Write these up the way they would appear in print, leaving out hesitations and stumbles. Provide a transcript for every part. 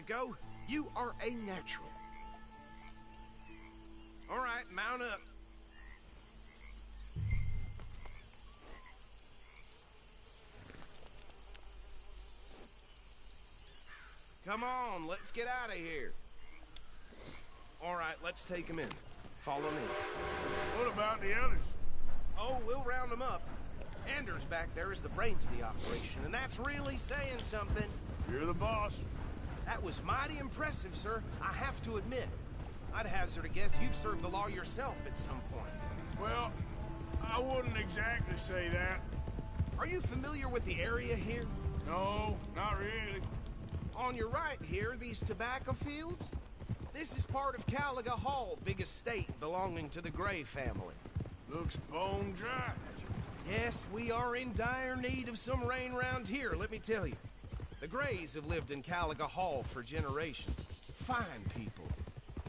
go. You are a natural. All right, mount up. Come on, let's get out of here. All right, let's take him in. Follow me. What about the others? Oh, we'll round them up. Anders back there is the brains of the operation, and that's really saying something. You're the boss. That was mighty impressive, sir. I have to admit. I'd hazard a guess you've served the law yourself at some point. Well, I wouldn't exactly say that. Are you familiar with the area here? No, not really. On your right here, these tobacco fields? This is part of Caliga Hall, big estate belonging to the Gray family. Looks bone dry. Yes, we are in dire need of some rain round here, let me tell you. The Grays have lived in Caliga Hall for generations. Fine people.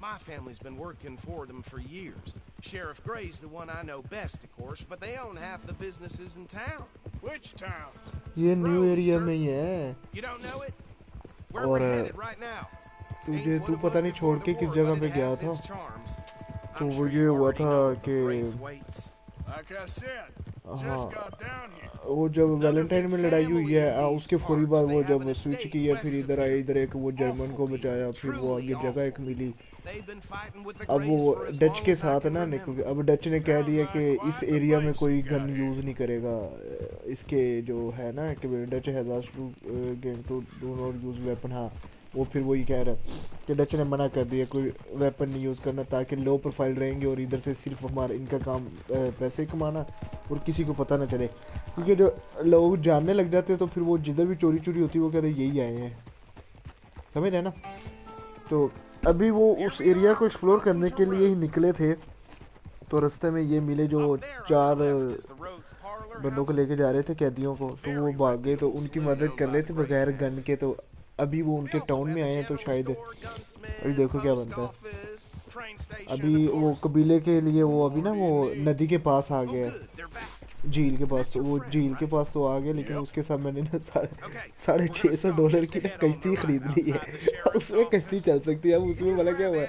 My family's been working for them for years. Sheriff Gray's the one I know best, of course, but they own half the businesses in town. Which town? ये new area में ही है. You don't know it? Where we're headed right now. तू पता नहीं छोड़ के किस जगह पे गया था. तो वो ये हुआ था कि Like I said, just got down here. वो जब वैलेंटाइन में लड़ाई हुई है उसके फौरी बाद वो जब स्विच किया फिर इधर आए इधर एक वो जर्मन को बचाया फिर वो आगे जगह एक मिली. अब वो डच के साथ ना निकल अब डच ने कह दिया कि इस एरिया में कोई गन यूज़ नहीं करेगा. इसके जो है ना कि Dutch has asked to game to do not use weapon. हाँ वो फिर वही कह रहा है कि डच ने मना कर दिया कोई वेपन नहीं यूज़ करना ताकि लो प्रोफाइल रहेंगे और इधर से सिर्फ हमारा इनका काम पैसे कमाना और किसी को पता ना चले. क्योंकि जो लोग जानने लग जाते हैं तो फिर वो जिधर भी चोरी चोरी होती है वो कहते हैं यही आए हैं. समझ रहे ना. तो अभी वो उस एरिया को एक्सप्लोर करने के लिए ही निकले थे तो रास्ते में ये मिले जो 4 बंदों को लेके जा रहे थे कैदियों को. तो वो भाग गए तो उनकी मदद कर रहे थे बगैर गन के. तो अभी वो उनके टाउन में आए हैं तो शायद अभी देखो क्या बनता है. अभी वो कबीले के लिए वो अभी ना वो नदी के पास आ गया झील के पास. तो वो झील के पास तो आ गया लेकिन उसके साथ मैंने ना $650 की ना कश्ती खरीद ली है. उसमें कश्ती चल सकती है. अब उसमें वाला क्या हुआ है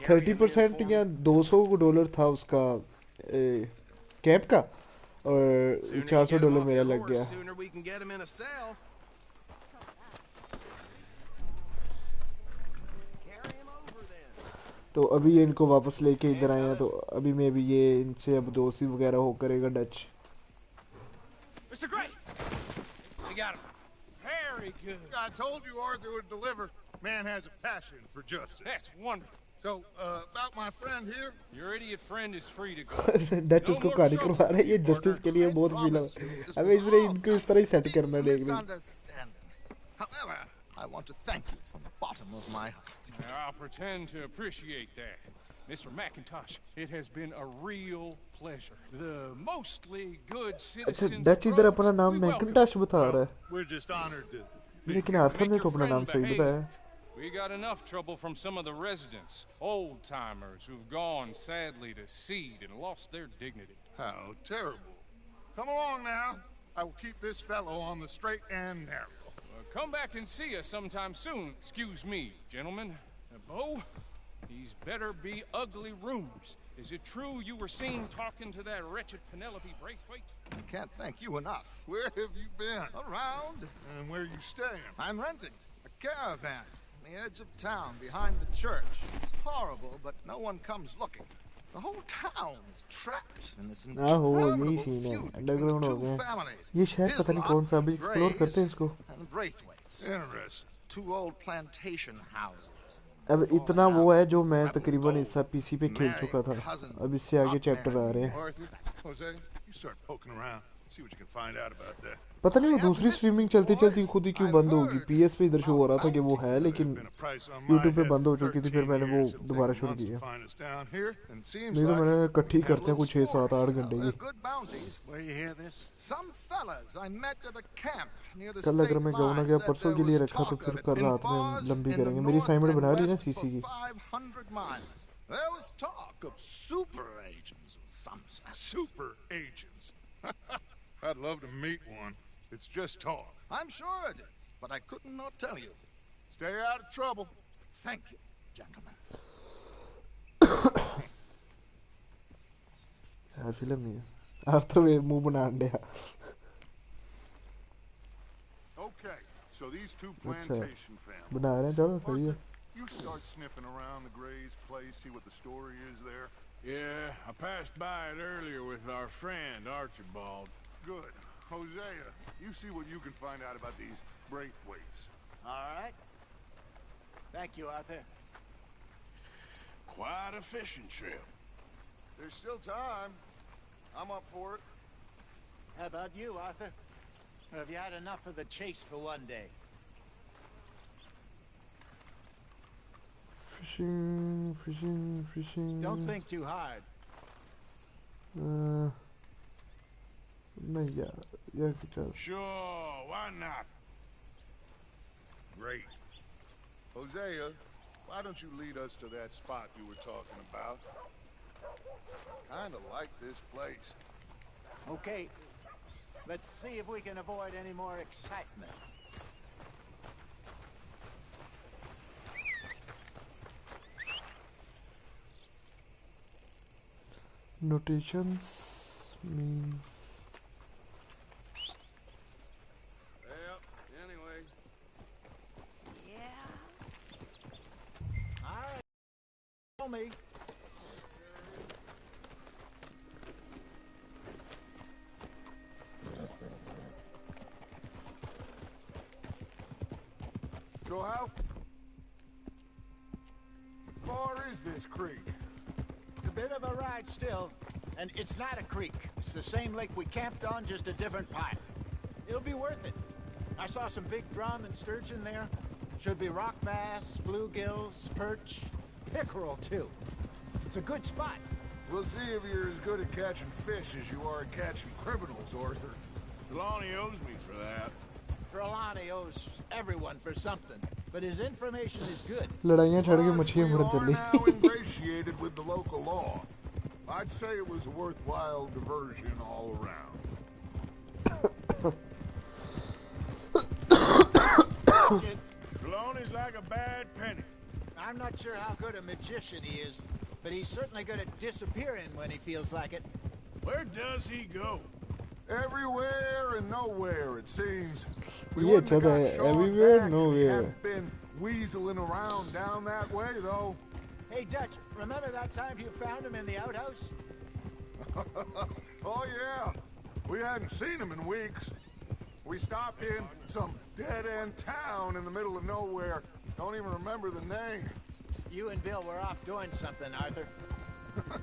30% या $200 था उसका कैंप का और $400 मेरा लग गया. तो अभी ये इनको वापस लेके इधर आए हैं तो अभी मैं भी ये इनसे अब दोस्ती वगैरह हो करेगा Dutch. Mr. Gray, we got him. Very good. I told you Arthur would deliver. Man has a passion for justice. That's wonderful. So, about my friend here, your idiot friend is free to go. Dutch उसको कहानी करवा रहा है. ये justice के लिए बहुत feel है. अब इसलिए इनको इस तरह ही सेट करना है. देख लो. However, I want to thank you from the bottom of my heart. I'll pretend to appreciate that. Mr. McIntosh, it has been a real pleasure. The mostly good citizens Dutch इधर अपना नाम Macintosh बता रहा है. we're just honored to. लेकिन Arthur ने तो अपना नाम सही बताया. We got enough trouble from some of the residents, old-timers who've gone sadly to seed and lost their dignity. How terrible. Come along now. I will keep this fellow on the straight and narrow. Come back and see us sometime soon. Excuse me, gentlemen. Bo, these better be ugly rumors. Is it true you were seen talking to that wretched Penelope Braithwaite? I can't thank you enough. Where have you been? Around. And where are you staying? I'm renting a caravan on the edge of town behind the church. It's horrible, but no one comes looking. The whole town is trapped in this interminable feud between the two families. ये शहर पता नहीं कौन सा अभी explore करते हैं इसको. And Braithwaites. Interesting. 2 old plantation houses. अब इतना वो है जो मैं तकरीबन इस पीसी पे खेल चुका था. अब इससे आगे चैप्टर आ रहे हैं. Arthur, Jose, you start poking around. See what you can find out about that. पता नहीं वो दूसरी स्ट्रीमिंग चलती चलती खुद ही क्यों बंद होगी. पीएस पे इधर शो हो रहा था कि वो है लेकिन यूट्यूब पे बंद हो चुकी थी. फिर मैंने वो दोबारा शुरू किया. नहीं तो मैंने इकट्ठी करते हैं कुछ 6-7-8 घंटे की. कल अगर मैं गाँव ना गया परसों के लिए रखा तो फिर कल रात में हम लंबी करेंगे. मेरी असाइनमेंट बना ली ना सीसी की. There was talk of super agents of some sort. Super agents. I'd love to meet one. It's just talk. I'm sure it is, but I couldn't not tell you. Stay out of trouble. Thank you, gentlemen. film नहीं है after we move on and Okay, so these two plantation families. बना रहे हैं चलो सही है. You start sniffing around the Gray's place, see what the story is there. Yeah, I passed by it earlier with our friend Archibald. Good. Hosea, you see what you can find out about these Braithwaites. All right. Thank you, Arthur. Quite a fishing trip. There's still time. I'm up for it. How about you, Arthur? Or have you had enough of the chase for one day? Fishing. Don't think too hard. नहीं यार चल. Sure, why not? Great. Hosea, why don't you lead us to that spot you were talking about? Kinda like this place. Okay. Let's see if we can avoid any more excitement. Notations means. Well, anyway. Yeah. All right. Tell me. So how far is this creek? It's a bit of a ride still, and it's not a creek. It's the same lake we camped on, just a different pipe. It'll be worth it. I saw some big drum and sturgeon there. Should be rock bass, bluegills, perch, pickerel too. It's a good spot. We'll see if you're as good at catching fish as you are at catching criminals, Arthur. Trelawney owes me for that. Trelawney owes everyone for something, but his information is good. लड़ाइयाँ छड़ के Plus, मछलियाँ we मरने are चली. now ingratiated with the local law. I'd say it was a worthwhile diversion all around. Trelawney's like a bad penny. I'm not sure how good a magician he is, but he's certainly good at disappearing when he feels like it. Where does he go? Everywhere and nowhere, it seems. We ये wouldn't अच्छा have था. got Sean Everywhere, back if he nowhere. hadn't been weaseling around down that way, though. Hey, Dutch, remember that time you found him in the outhouse? Oh, yeah. We hadn't seen him in weeks. We stopped in some dead-end town in the middle of nowhere. Don't even remember the name. You and Bill were off doing something, Arthur.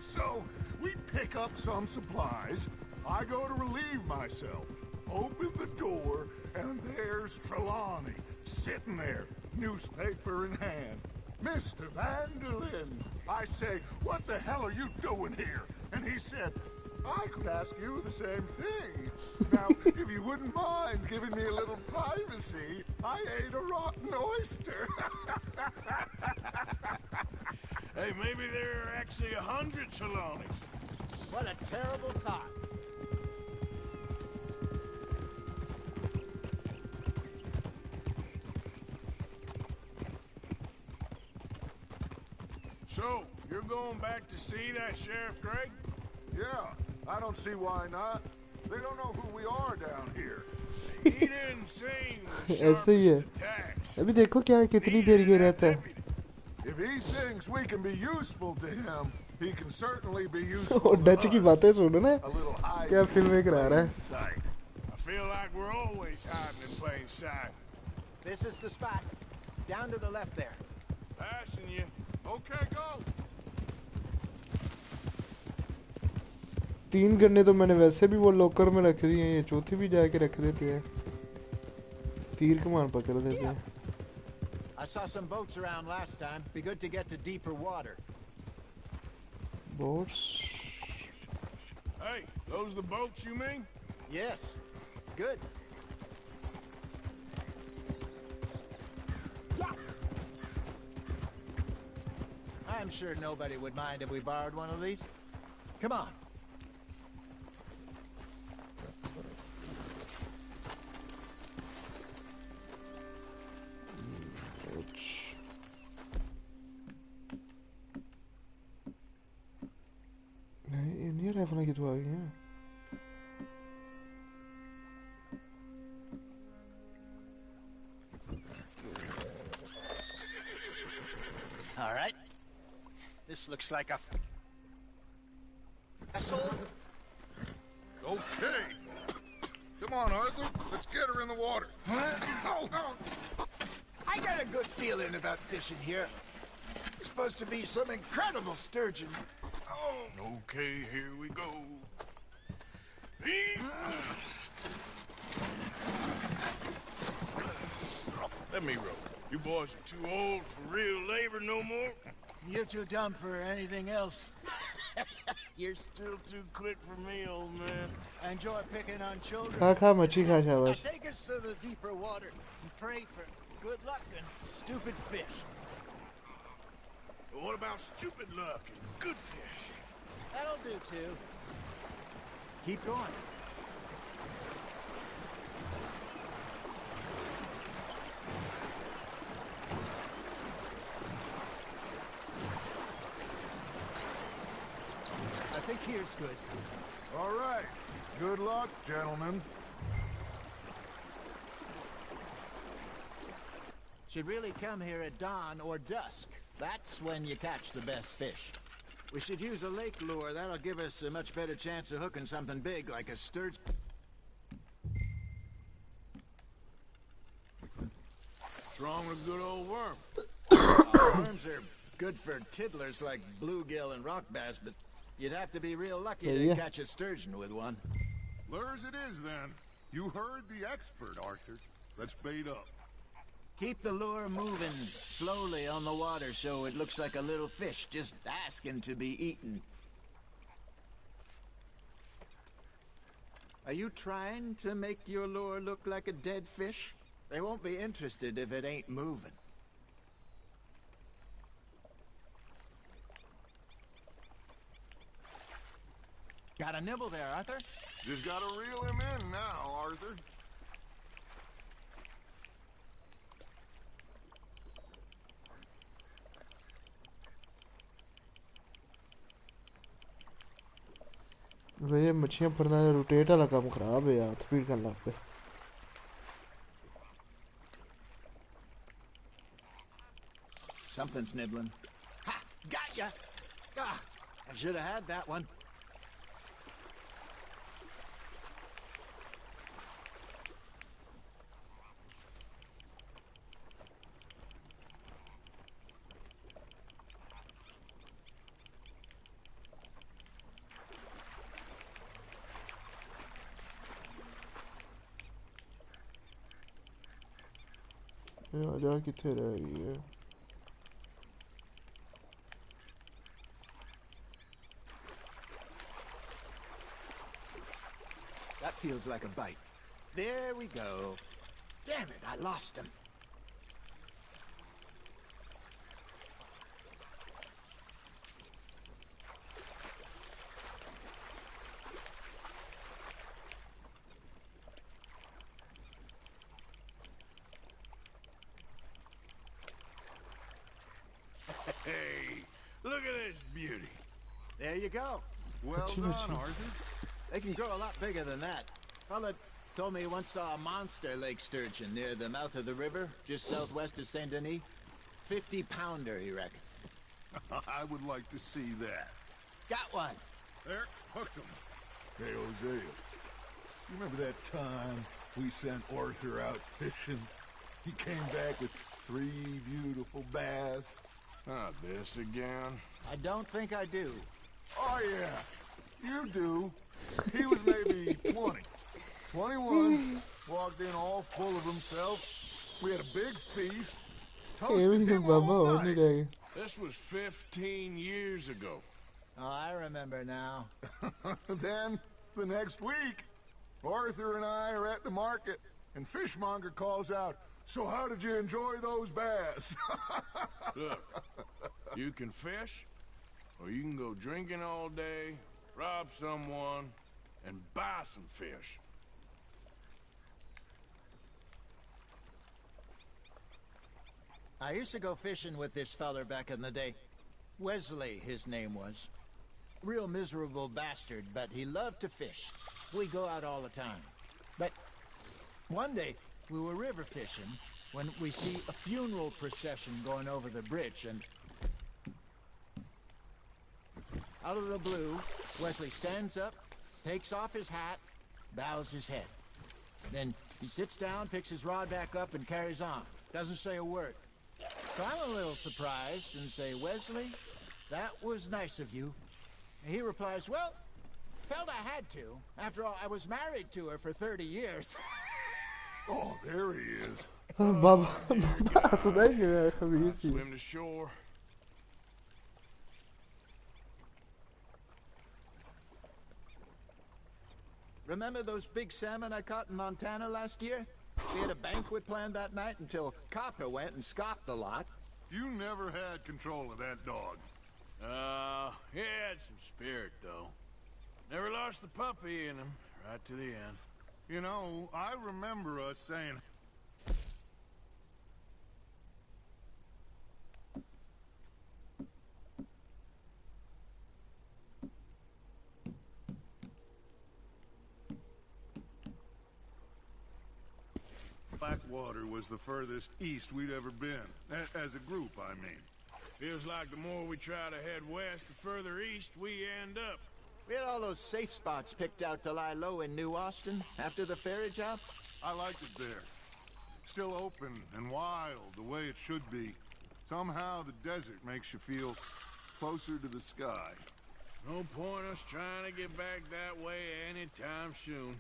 So, we pick up some supplies. I go to relieve myself. Open the door, and there's Trelawney, sitting there, newspaper in hand. Mr. Vanderlyn. I say, what the hell are you doing here? And he said, I could ask you the same thing. Now, if you wouldn't mind giving me a little privacy, I ate a rotten oyster. Hey, maybe there are actually 100 Trelawneys. What a terrible thought. So, you're going back to see that Sheriff Gregg? Yeah, I don't see why not. They don't know who we are down here. He didn't seem the ऐसे ही है. sharpest attacks. अभी देखो क्या कितनी देर ये रहता है. If he thinks we can be useful to him, he can certainly be useful और to डच की us. बातें सुनो ना. A little hide क्या फिल्म में करा रहा in है. sight. I feel like we're always hiding in plain sight. This is the spot. Down to the left there. Passing you. Okay, go. 3 गन्ने तो मैंने वैसे भी वो लॉकर में रख दिए हैं. ये चौथी भी जाके रख देते हैं. तीर कमान पकड़ देते हैं. I saw some boats around last time. Be good to get to deeper water. Boats. Hey, those the boats you mean? Yes. Good. I'm sure nobody would mind if we borrowed one of these. Come on. Rifle की तो आ गई हैं. All right. This looks like a vessel. Okay. Come on, Arthur. Let's get her in the water. Oh. I got a good feeling about fishing here. It's supposed to be some incredible sturgeon. Oh. Okay, here we go. Let me row. You boys are too old for real labor no more. You're too dumb for anything else. You're still too quick for me, old man. I enjoy picking on children. खा मच्छी खा Now शाबाश. take us to the deeper water and pray for good luck and stupid fish. What about stupid luck and good fish? That'll do too. Keep going. I think here's good. All right. Good luck, gentlemen. Should really come here at dawn or dusk. That's when you catch the best fish. We should use a lake lure. That'll give us a much better chance of hooking something big like a sturgeon. What's wrong with good old worm? Worms are good for tiddlers like bluegill and rock bass, but you'd have to be real lucky Yeah. to catch a sturgeon with one. Lures it is, then. You heard the expert, Arthur. Let's bait up. Keep the lure moving slowly on the water so it looks like a little fish just asking to be eaten. Are you trying to make your lure look like a dead fish? They won't be interested if it ain't moving. Got a nibble there, Arthur? Just gotta reel him in now, Arthur. वही मच्छियाँ पड़ना rotate वाला काम खराब है यार speed करने लग पे. Something's nibbling. Ha! Got ya! Ah, I should have had that one. आजा किथे रह गई है. That feels like a bite. There we go. Damn it, I lost him. Hey, look at this beauty. There you go. Well Achoo, done, achoo. Arthur. They can grow a lot bigger than that. Fella told me he once saw a monster lake sturgeon near the mouth of the river, just southwest of Saint Denis. 50-pounder, he reckoned. I would like to see that. Got one. There, hooked him. Hey, Hosea. You remember that time we sent Arthur out fishing? He came back with 3 beautiful bass. Not this again. I don't think I do. Oh, yeah. You do. He was maybe 20. 21. Walked in all full of himself. We had a big feast. Toasted him all night. This was 15 years ago. Oh, I remember now. Then, the next week, Arthur and I are at the market, and Fishmonger calls out, "So how did you enjoy those bass?" Look, you can fish, or you can go drinking all day, rob someone, and buy some fish. I used to go fishing with this feller back in the day. Wesley, his name was. real miserable bastard, but he loved to fish. We go out all the time. But one day, we were river fishing when we see a funeral procession going over the bridge, and out of the blue, Wesley stands up, takes off his hat, bows his head. Then he sits down, picks his rod back up, and carries on. Doesn't say a word. So I'm a little surprised and say, Wesley, that was nice of you. And he replies, well, felt I had to. After all, I was married to her for 30 years. Oh, there he is. Baba, सुना ही नहीं है कभी इसी. Swim to shore. Remember those big salmon I caught in Montana last year? We had a banquet planned that night until Copper went and scoffed a lot. You never had control of that dog. He had some spirit, though. Never lost the puppy in him, right to the end. You know, I remember us saying... Blackwater was the furthest east we'd ever been. As a group, I mean. Feels like the more we try to head west, the further east we end up. We had all those safe spots picked out to lie low in New Austin after the ferry job. I liked it there. Still open and wild, the way it should be. Somehow the desert makes you feel closer to the sky. No point us trying to get back that way anytime soon.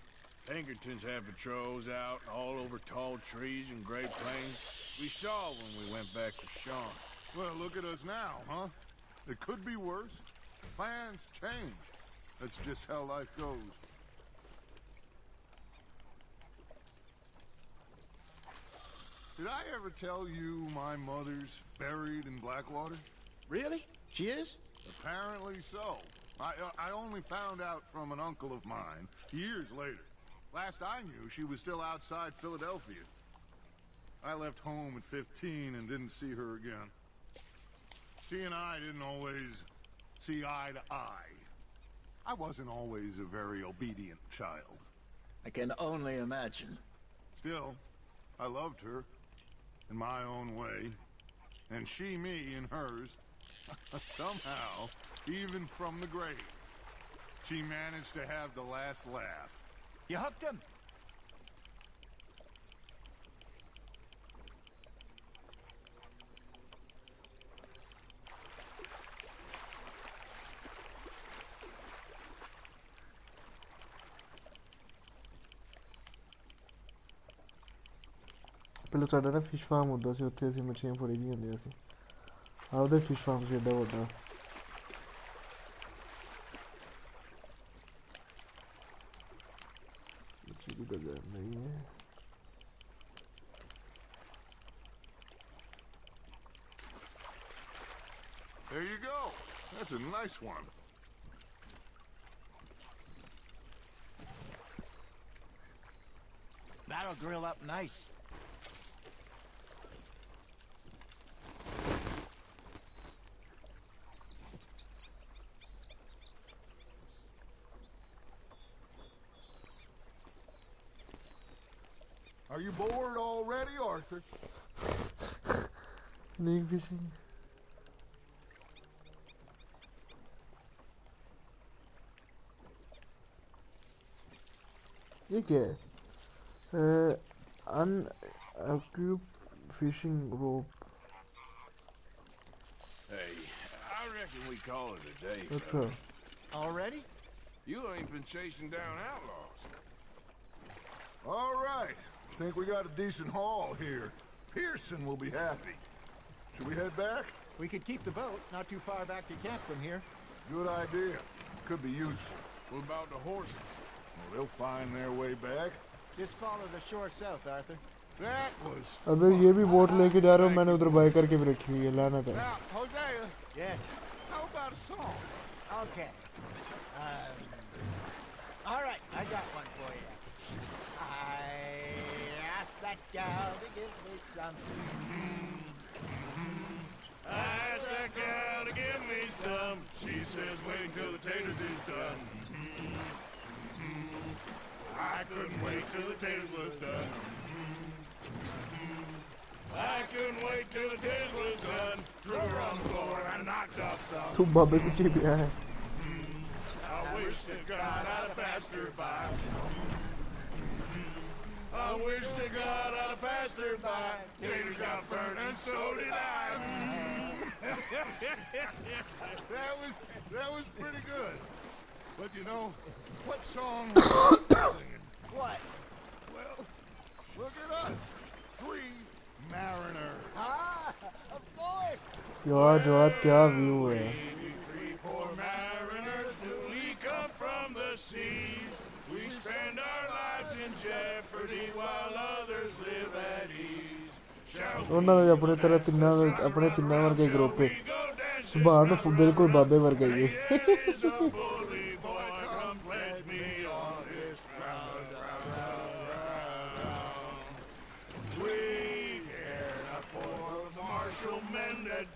Pinkertons have patrols out all over tall trees and Great Plains. We saw when we went back to Sean. Well, look at us now, huh? It could be worse. Plans change. That's just how life goes. Did I ever tell you my mother's buried in Blackwater? Really? She is? Apparently so. I only found out from an uncle of mine years later. Last I knew, she was still outside Philadelphia. I left home at 15 and didn't see her again. She and I didn't always see eye to eye. I wasn't always a very obedient child. I can only imagine. Still, I loved her in my own way, and she me in hers. Somehow, even from the grave, she managed to have the last laugh. You hooked him? ਪਹਿਲਾਂ ਸਾਡਾ ਨਾ fish farm ਹੁੰਦਾ ਸੀ ਉੱਥੇ ਅਸੀਂ ਮੱਛੀਆਂ ਫੜੀ ਦੀਆਂ ਹੁੰਦੀਆਂ ਸੀ ਆਪਦੇ ਫਿਸ਼ ਫਾਰਮ ਸੀ ਏਡਾ ਵੱਡਾ ਮੱਛੀ ਦੀ ਤਾਂ ਨਹੀਂ ਹੈ There you go. That's a nice one. That'll grill up nice. Are you bored already, Arthur? Snake fishing. ये क्या है unequipped fishing rope Hey, I reckon we call it a day, अच्छा fellas. Already? You ain't been chasing down outlaws. All right. Think we got a decent haul here. Pearson will be happy. Should we head back? We could keep the boat, not too far back to camp from here. Good idea. Could be useful. What about the horses? Well, they'll find their way back. Just follow the shore south, Arthur. That was अबे ये भी boat लेके जा रहा हूँ मैंने उधर bye करके भी रखी हुई है लाना था Now, Hosea, Yes. how about a song? Okay. All right, I got one for you. I asked that gal to give me something. I asked that gal to give me some. She says wait till the taters is done. I couldn't wait till the taters was done. I couldn't wait till the taters was done. Threw her on the floor and knocked off some. तू बाबे को chip गया है. I wish to God I'd have passed her by. I wish to God I'd have passed her by. Taters got burned and so did I. That was pretty good. But you know, what song was I singing? What? Well, look at us. 3 mariners. Ah, of course. यार जवाब क्या view है. 3 poor mariners newly come from the seas. We spend our lives in jeopardy while others live at ease. ਉਹਨਾਂ ਦਾ ਆਪਣੇ ਤਰ੍ਹਾਂ ਤਿੰਨਾਂ ਵਰਗੇ group ਹੈ. ਸੁਭਾਅ ਨੂੰ ਬਿਲਕੁਲ ਬਾਬੇ ਵਰਗਾ ਹੀ ਹੈ.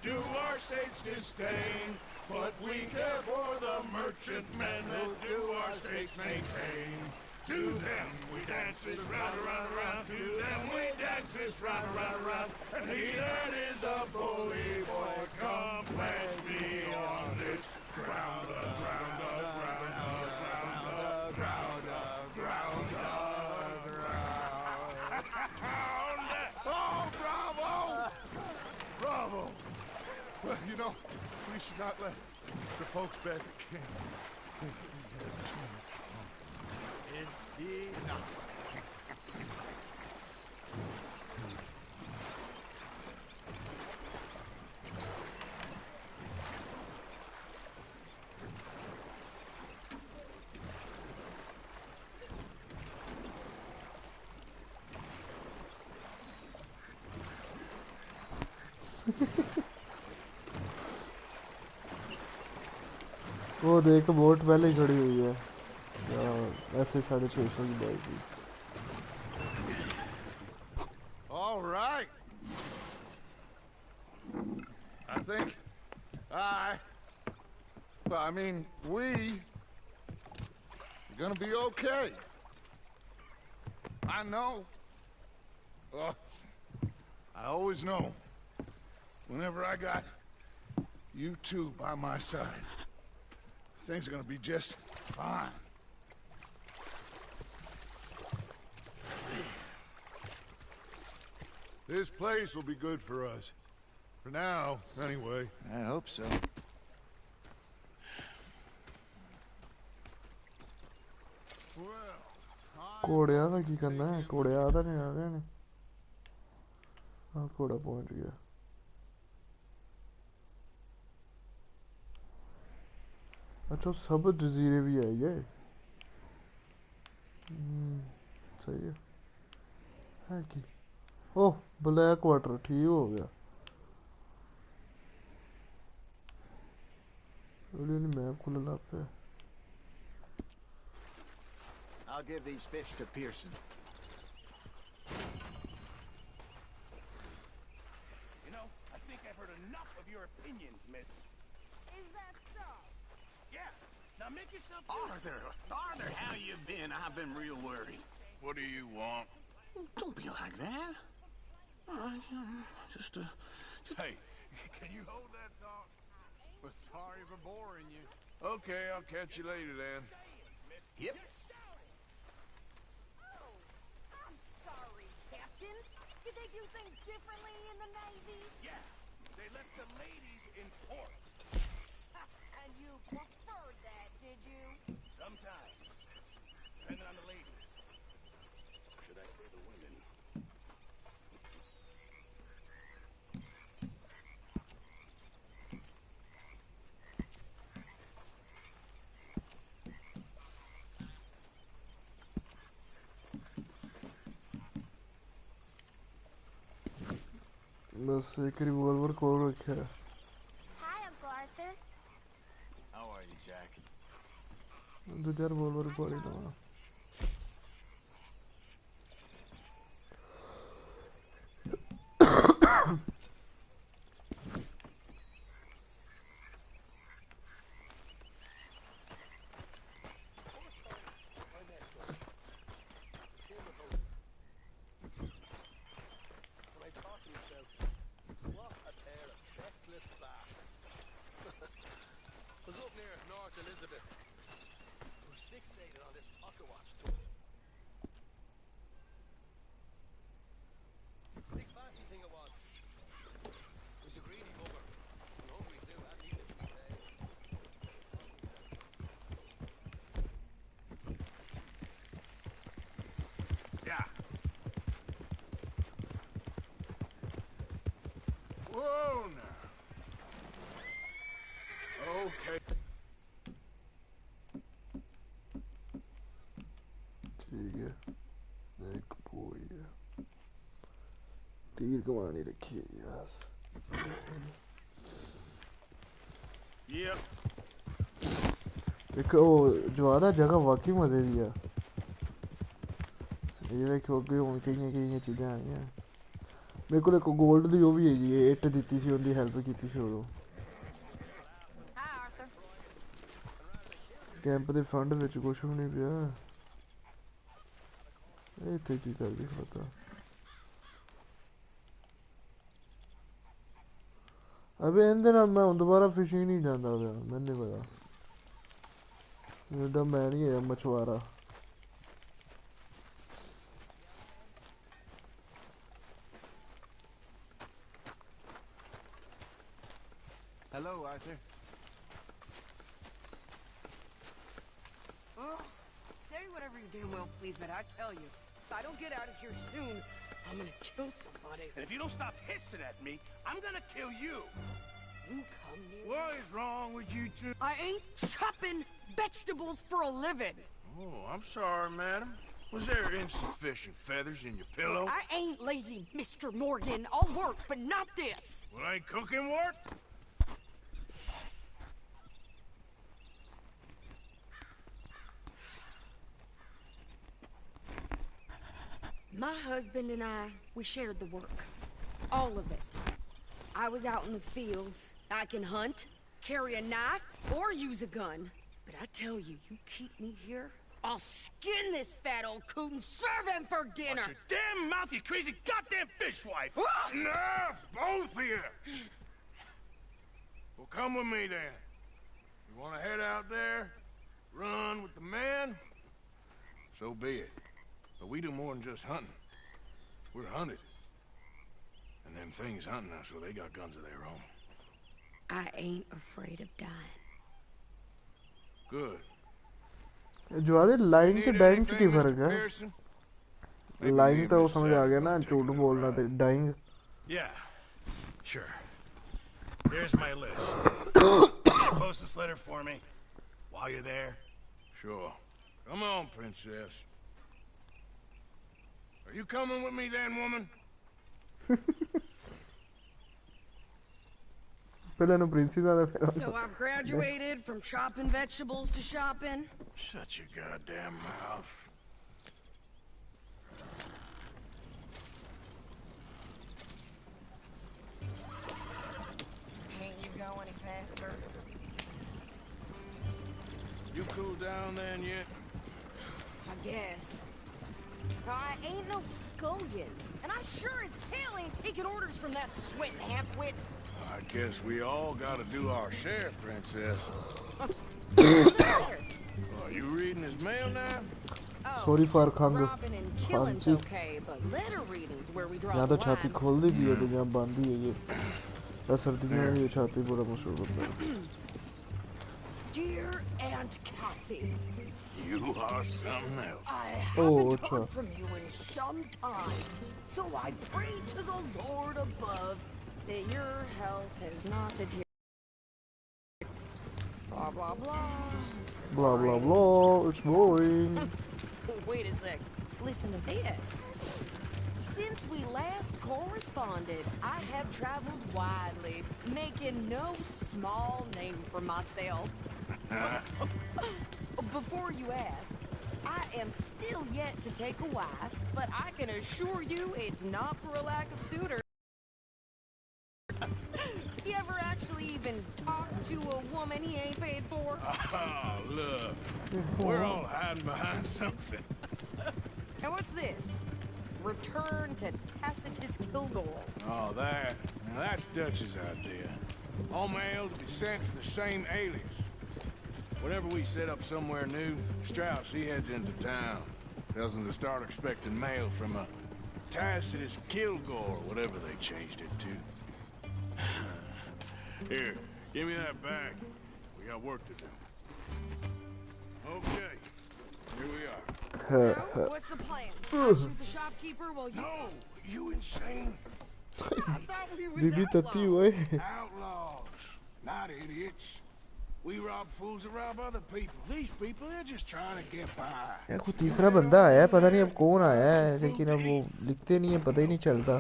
Do our state's disdain, but we care for the merchantmen that do our states maintain. To them we dance this round, around, around. To them we dance this round, around, around. And he that is a bully boy, come pledge me on this ground, ground, ground, ground, ground, ground, ground. Oh, bravo! Bravo! Well, you know, we should not let the folks back at camp think that we had too much fun. Indeed not. वो देख boat पहले ही खड़ी हुई है. ऐसे 650 की bike की. All right. I think I mean, we're gonna be okay. I know. I always know. Whenever I got you two by my side, things are gonna be just fine. This place will be good for us. For now, anyway. I hope so. घोड़िया का की करना है. घोड़े आधा नहीं आ गए ने. हाँ घोड़ा पहुंच गया. अच्छा सब जजीरे भी है ये. सही है कि ओह ब्लैक वाटर ठीक हो गया. मैप खुला लाते हैं. I'll give these fish to Pearson. You know, I think I've heard enough of your opinions, miss. Is that so? Yeah. Now make yourself... Arthur, how you been? I've been real worried. What do you want? Don't be like that. Just Hey, can you hold that thought? Well, sorry for boring you. Okay, I'll catch you later then. Yep. Oh, I'm sorry, Captain. Did they do things differently in the Navy? Yeah. They left the ladies in port. And you preferred that, did you? Sometimes. Depending on the ladies. Or should I say the women? बस एक revolver कौन रखा है. Hi, Uncle Arthur. How are you, Jack? दूसरा revolver पड़ी ना. तीर कमानी रखी है यार। एक वो जो आधा जगह वाकई मजे दिया। ये देखो कि उनके ये चीजें आई हैं। मेरे को एक गोल्ड दी वो भी है ये 8 ਦਿੱਤੀ ਸੀ ਉਹਦੀ ਹੈਲਪ ਕੀਤੀ ਸੀ ਉਦੋਂ। ਕੈਂਪ ਦੇ ਫੰਡ ਵਿੱਚ ਕੁਝ ਵੀ ਨਹੀਂ ਪਿਆ। ਇਹ ਤੇ ਕੀ ਕਰ ਵੀ ਪਤਾ। अबे ਇਹਦੇ ਨਾਲ ਮੈਂ ਹੁਣ ਦੁਬਾਰਾ ਫਿਸ਼ਿੰਗ ਨਹੀਂ ਜਾਂਦਾ ਪਿਆ ਮੈਨੂੰ ਪਤਾ। ਇਹਦਾ ਮੈਂ ਨਹੀਂ ਹੈ ਮਛਵਾਰਾ। Hello, Arthur. Oh, say whatever you damn well please, but I tell you, if I don't get out of here soon, I'm gonna kill somebody. And if you don't stop hissing at me, I'm gonna kill you. You come near What is wrong with you two? I ain't chopping vegetables for a living. Oh, I'm sorry, madam. Was there insufficient feathers in your pillow? I ain't lazy, Mr. Morgan. I'll work, but not this. Well, ain't cooking work? My husband and I, we shared the work. All of it. I was out in the fields. I can hunt, carry a knife, or use a gun. But I tell you, you keep me here, I'll skin this fat old coot and serve him for dinner! Watch your damn mouth, you crazy goddamn fishwife! Enough, both of you! Well, come with me then. You want to head out there, run with the man? So be it. But we do more than just hunting. We're hunted. And them things hunting us, so they got guns of their own. I ain't afraid of dying. Good. जो आधे line के dying की फर्क है। Line तो समझ आ गया ना झूठ बोलना तो dying. Yeah, sure. Here's my list. Post this letter for me while you're there. Sure. Come on, princess. Are you coming with me then, woman? So I've graduated from chopping vegetables to shopping. Shut your goddamn mouth. Can't you go any faster? You cool down then yet? I guess. I ain't no scullion, and I sure as hell ain't taking orders from that sweating half-wit. I guess we all gotta do our share, princess. Are you reading his mail now? Oh, Sorry for Khang. robbing and killing's okay, but letter reading's where we draw यहाँ the तो छाती line. खोल दी भी है तो यहाँ बांधी है ये। सर्दियों में ये छाती बड़ा मशहूर होता है। Dear Aunt Kathy, You are something else. I haven't अच्छा। heard from you in some time, so I pray to the Lord above that your health has not deteriorated. Blah, blah, blah. Blah blah blah. It's boring. Wait a sec. Listen to this. Since we last corresponded, I have traveled widely, making no small name for myself. Before you ask, I am still yet to take a wife, but I can assure you it's not for a lack of suitors. You ever actually even talk to a woman he ain't paid for? Oh, look. We're all hiding behind something. And what's this? Return to Tacitus Kilgore. Oh, that. Now, that's Dutch's idea. All mail to be sent to the same alias. Whenever we set up somewhere new, Strauss, he heads into town. Tells them to start expecting mail from a Tacitus Kilgore, whatever they changed it to. Here, give me that bag. We got work to do. Okay, here we are. So, what's the plan? Shoot the shopkeeper while you... No, you insane? I thought we was Bibi tatti outlaws. हुए। Outlaws, not idiots. We rob fools that rob other people. These people, they're just trying to get by. यार कोई तीसरा बंदा आया है पता नहीं अब कौन आया है लेकिन अब वो लिखते नहीं है पता ही नहीं चलता।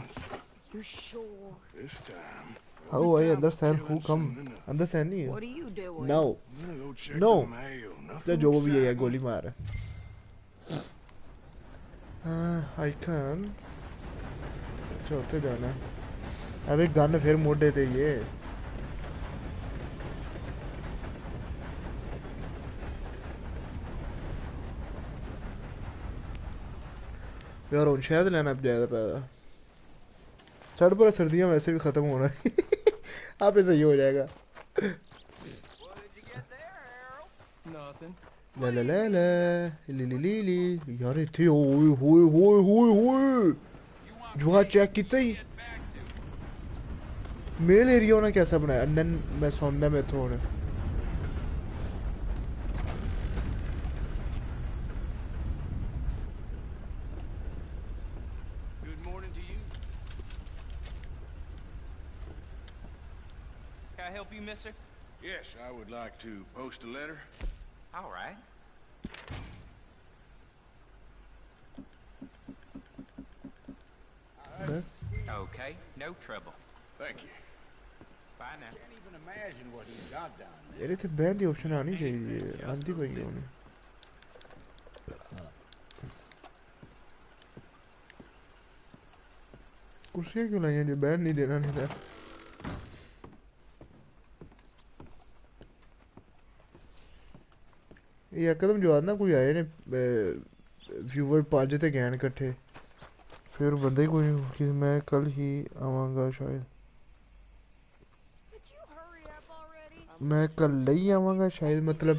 You sure? This time. How I understand who come. Understand नहीं? What are you doing? No. I'm gonna go check No. the mail. तो Nothing जो भी है exciting. गोली मार. I can. चौथे जाना. अबे गन फिर मोड़ देते ये. यार उन शायद लेना अब ज़्यादा पैदा. चढ़ पर सर्दियाँ वैसे भी ख़त्म होना है. आप ऐसे ही हो जाएगा. ला ला ला ला ली ली ली ली यार इतने ओए होए होए होए होए जुआ चेक कितना ही मेल एरिया ने कैसा बनाया नन मैं सौंदा में थोड़ा Good morning to you. Can I help you, mister? Yes, I would like to post a letter. All right. Okay, no trouble. Thank you. Bye now. Can't even imagine what he's got down there. यार इतने band की option आनी चाहिए aunty भाई होने कुर्सियाँ क्यों लाई हैं जो बैंड नहीं देना नहीं था ये एकदम जो आज ना कोई आए ने व्यूवर पाँच थे गैन इकट्ठे फिर बंदे कोई कि मैं कल ही आवांगा शायद मैं कल नहीं आवांगा शायद मतलब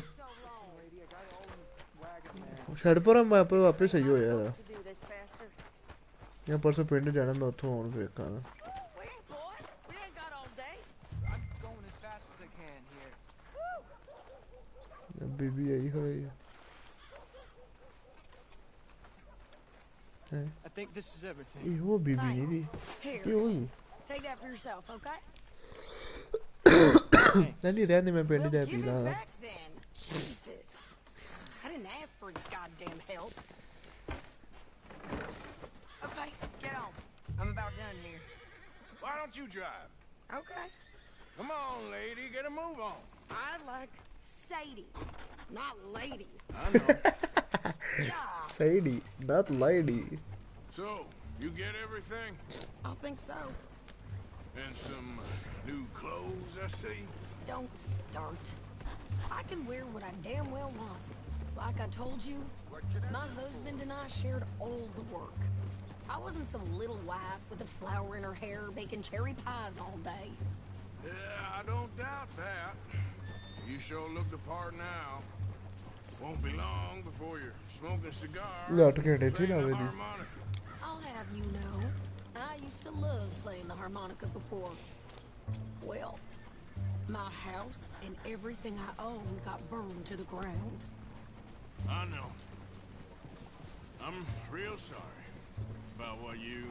शायद पर हम वापस सही हो जाएगा यहाँ परसों पिंड जाना मैं उठूँ और फिर खाना बेबी आई है I think this is everything. ये वो बेबी नहीं थी ये वही Take that for yourself, okay? नहीं रहने में पिंड जाए Give पीला it back then. Jesus. I didn't ask for your goddamn help. Okay, get on. I'm about done here. Why don't you drive? Okay. Come on, lady, get a move on. I like Sadie, not lady. I know. Yeah, Sadie not lady So, you get everything? I think so. And some new clothes, I see. Don't start. I can wear what I damn well want. Like I told you, my husband and I shared all the work. I wasn't some little wife with a flower in her hair baking cherry pies all day. Yeah, I don't doubt that. You sure look the part now. Won't be long before you're smoking cigars Lot and के डेटे playing ना the way harmonica. I'll have you know, I used to love playing the harmonica before. Well, my house and everything I own got burned to the ground. I know. I'm real sorry about what you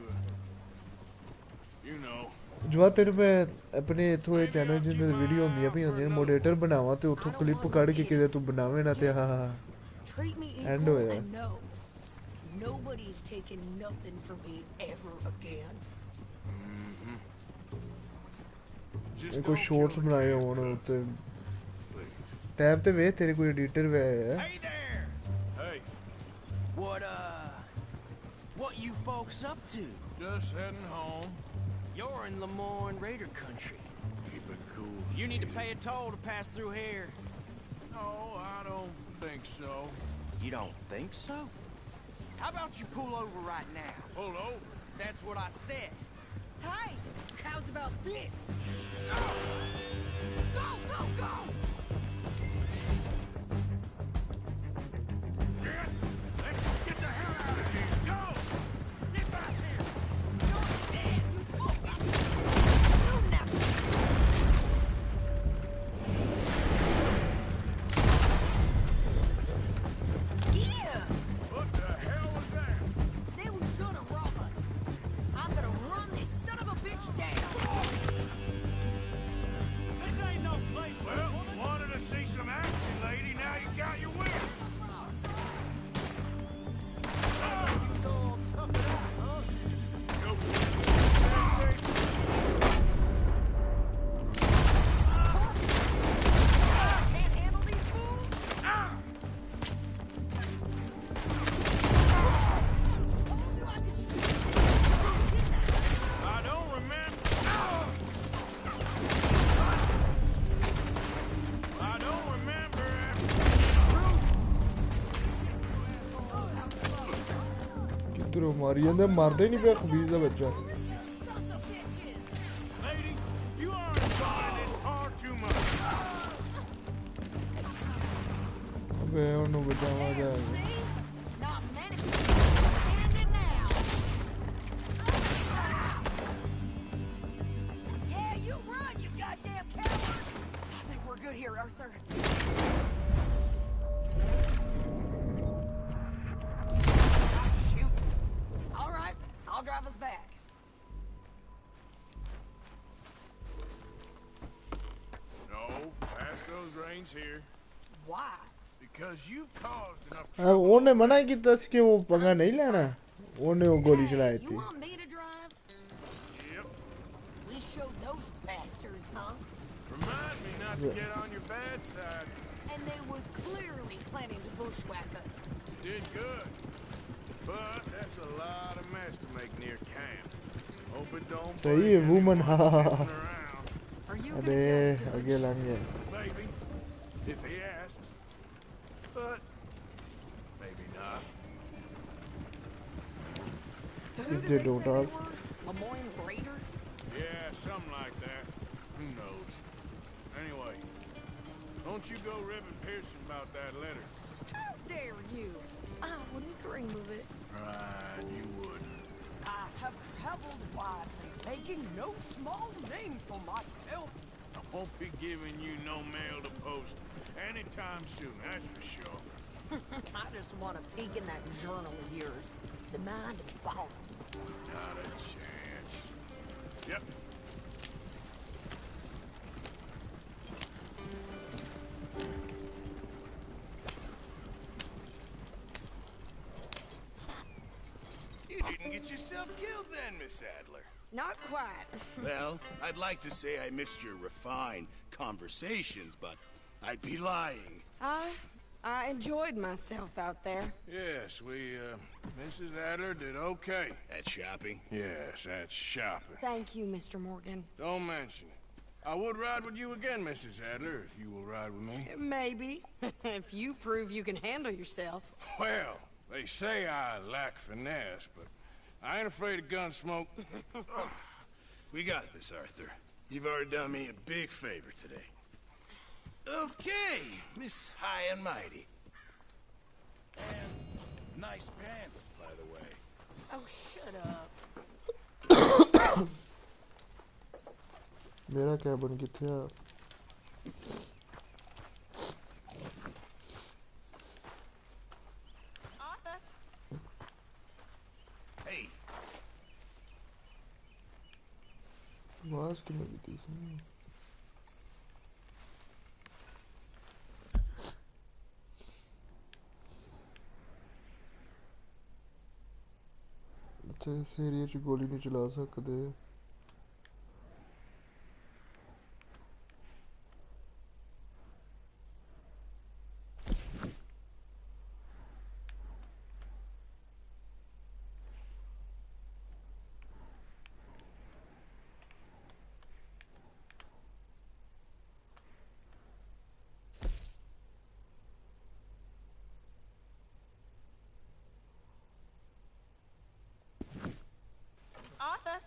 know. जो तेरे मैं अपने थोड़े channel जिंदे video होंदी है होंदी moderator बनावा ते उठो क्लिप काट के किदे तू बनावे ना ते हां Treat me End equal होया and no, nobody's taking nothing from me ever again. Just ये कोई don't शॉर्ट्स kill the बनाए cat, होन Kratos, ते please. टैब ते वे तेरे कोई एडिटर वे है Hey there! Hey, What you folks up to? just heading home. You're in Lemoyne Raider country. Keep it cool. You need to sweetie. pay a toll to pass through here. No, I don't think so. You don't think so? How about you pull over right now? Pull over. That's what I said. Hey, how's about this? Go, go, go! Let's get the hell out of here. Go! Get back here! Yeah, What the hell was that? they was gonna rob us. I'm gonna run this son of a bitch down. This ain't no place for Well, मारी जांदे मारदे नहीं पे खबीज दा बच्चा Lady, you are enjoying this far too much. अबे उन्होंने बचावा जाएगा Not many people standing now. Yeah, you run, you goddamn coward. I think we're good here, Arthur. Shoot. All right, I'll drive us back. No, pass those reins here. Why? Because you've caused enough अब trouble. उन्होंने मना किया था कि वो पंगा नहीं लेना उन्होंने वो गोली चलाई You थी want me to drive? Yep. We showed those bastards, huh? Remind me not to get on your bad side. And they was clearly planning to bushwhack us. You did good. But that's a lot of mess to make near camp. Hope it don't सही bring है woman anyone हाँ sniffing around. Are you अबे gonna tell आगे लग गया Maybe. If he asks. But maybe not. So If who did they they don't say ask. they were? Lemoyne Raiders? Yeah, something like that. Who knows? Anyway, don't you go ribbing Pearson about that letter. How dare you? I wouldn't dream of it. Right, you wouldn't. I have traveled widely, making no small name for myself. I won't be giving you no mail to post anytime soon, that's for sure. I just want a peek in that journal of yours. The mind boggles. Not a chance. Yep. You didn't get yourself killed then, Miss Adler. Not quite. Well, I'd like to say I missed your refined conversations, but I'd be lying. I enjoyed myself out there. Yes, Mrs. Adler did okay. At shopping? Yes, that's shopping. Thank you, Mr. Morgan. Don't mention it. I would ride with you again, Mrs. Adler, if you will ride with me. Maybe. If you prove you can handle yourself. Well, they say I lack finesse, but I ain't afraid of gun smoke. We got this, Arthur. You've already done me a big favor today. Okay, Miss High and Mighty. And nice pants, by the way. Oh, shut up. मेरा क्या बन गया था Arthur? Hey, आवाज क्यों नहीं थी अच्छा इस एरिया च गोली नहीं चला सकते Arthur?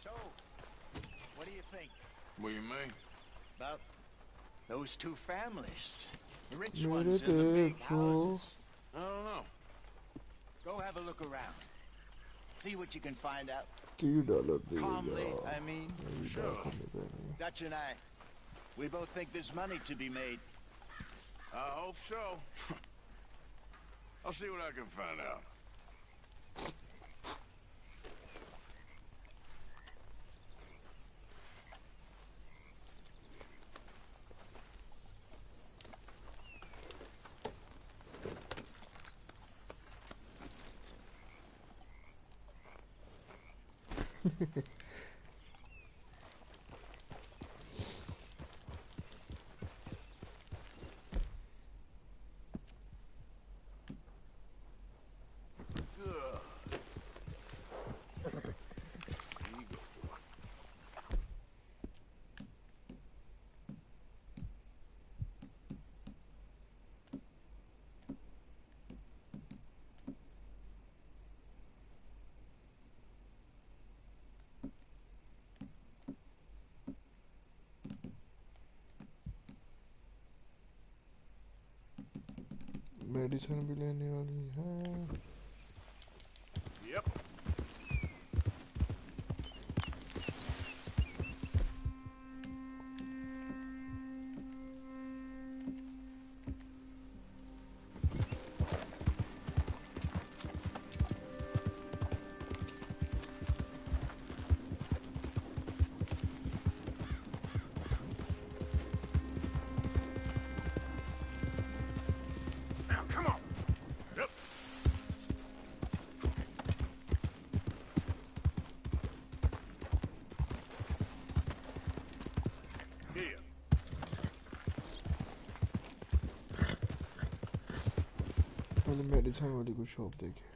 So, what do you think What do you mean? about those two families? The rich मेरे ones in the big देखो houses. I don't know. Go have a look around. See what you can find out. $2 Calmly, देगा I mean. Sure. Dutch and I, we both think there's money to be made. I hope so. I'll see what I can find out. Good. There you go, boy. Medicine भी लेने वाली है। Yep. पहले medicine वाली को shop देखे।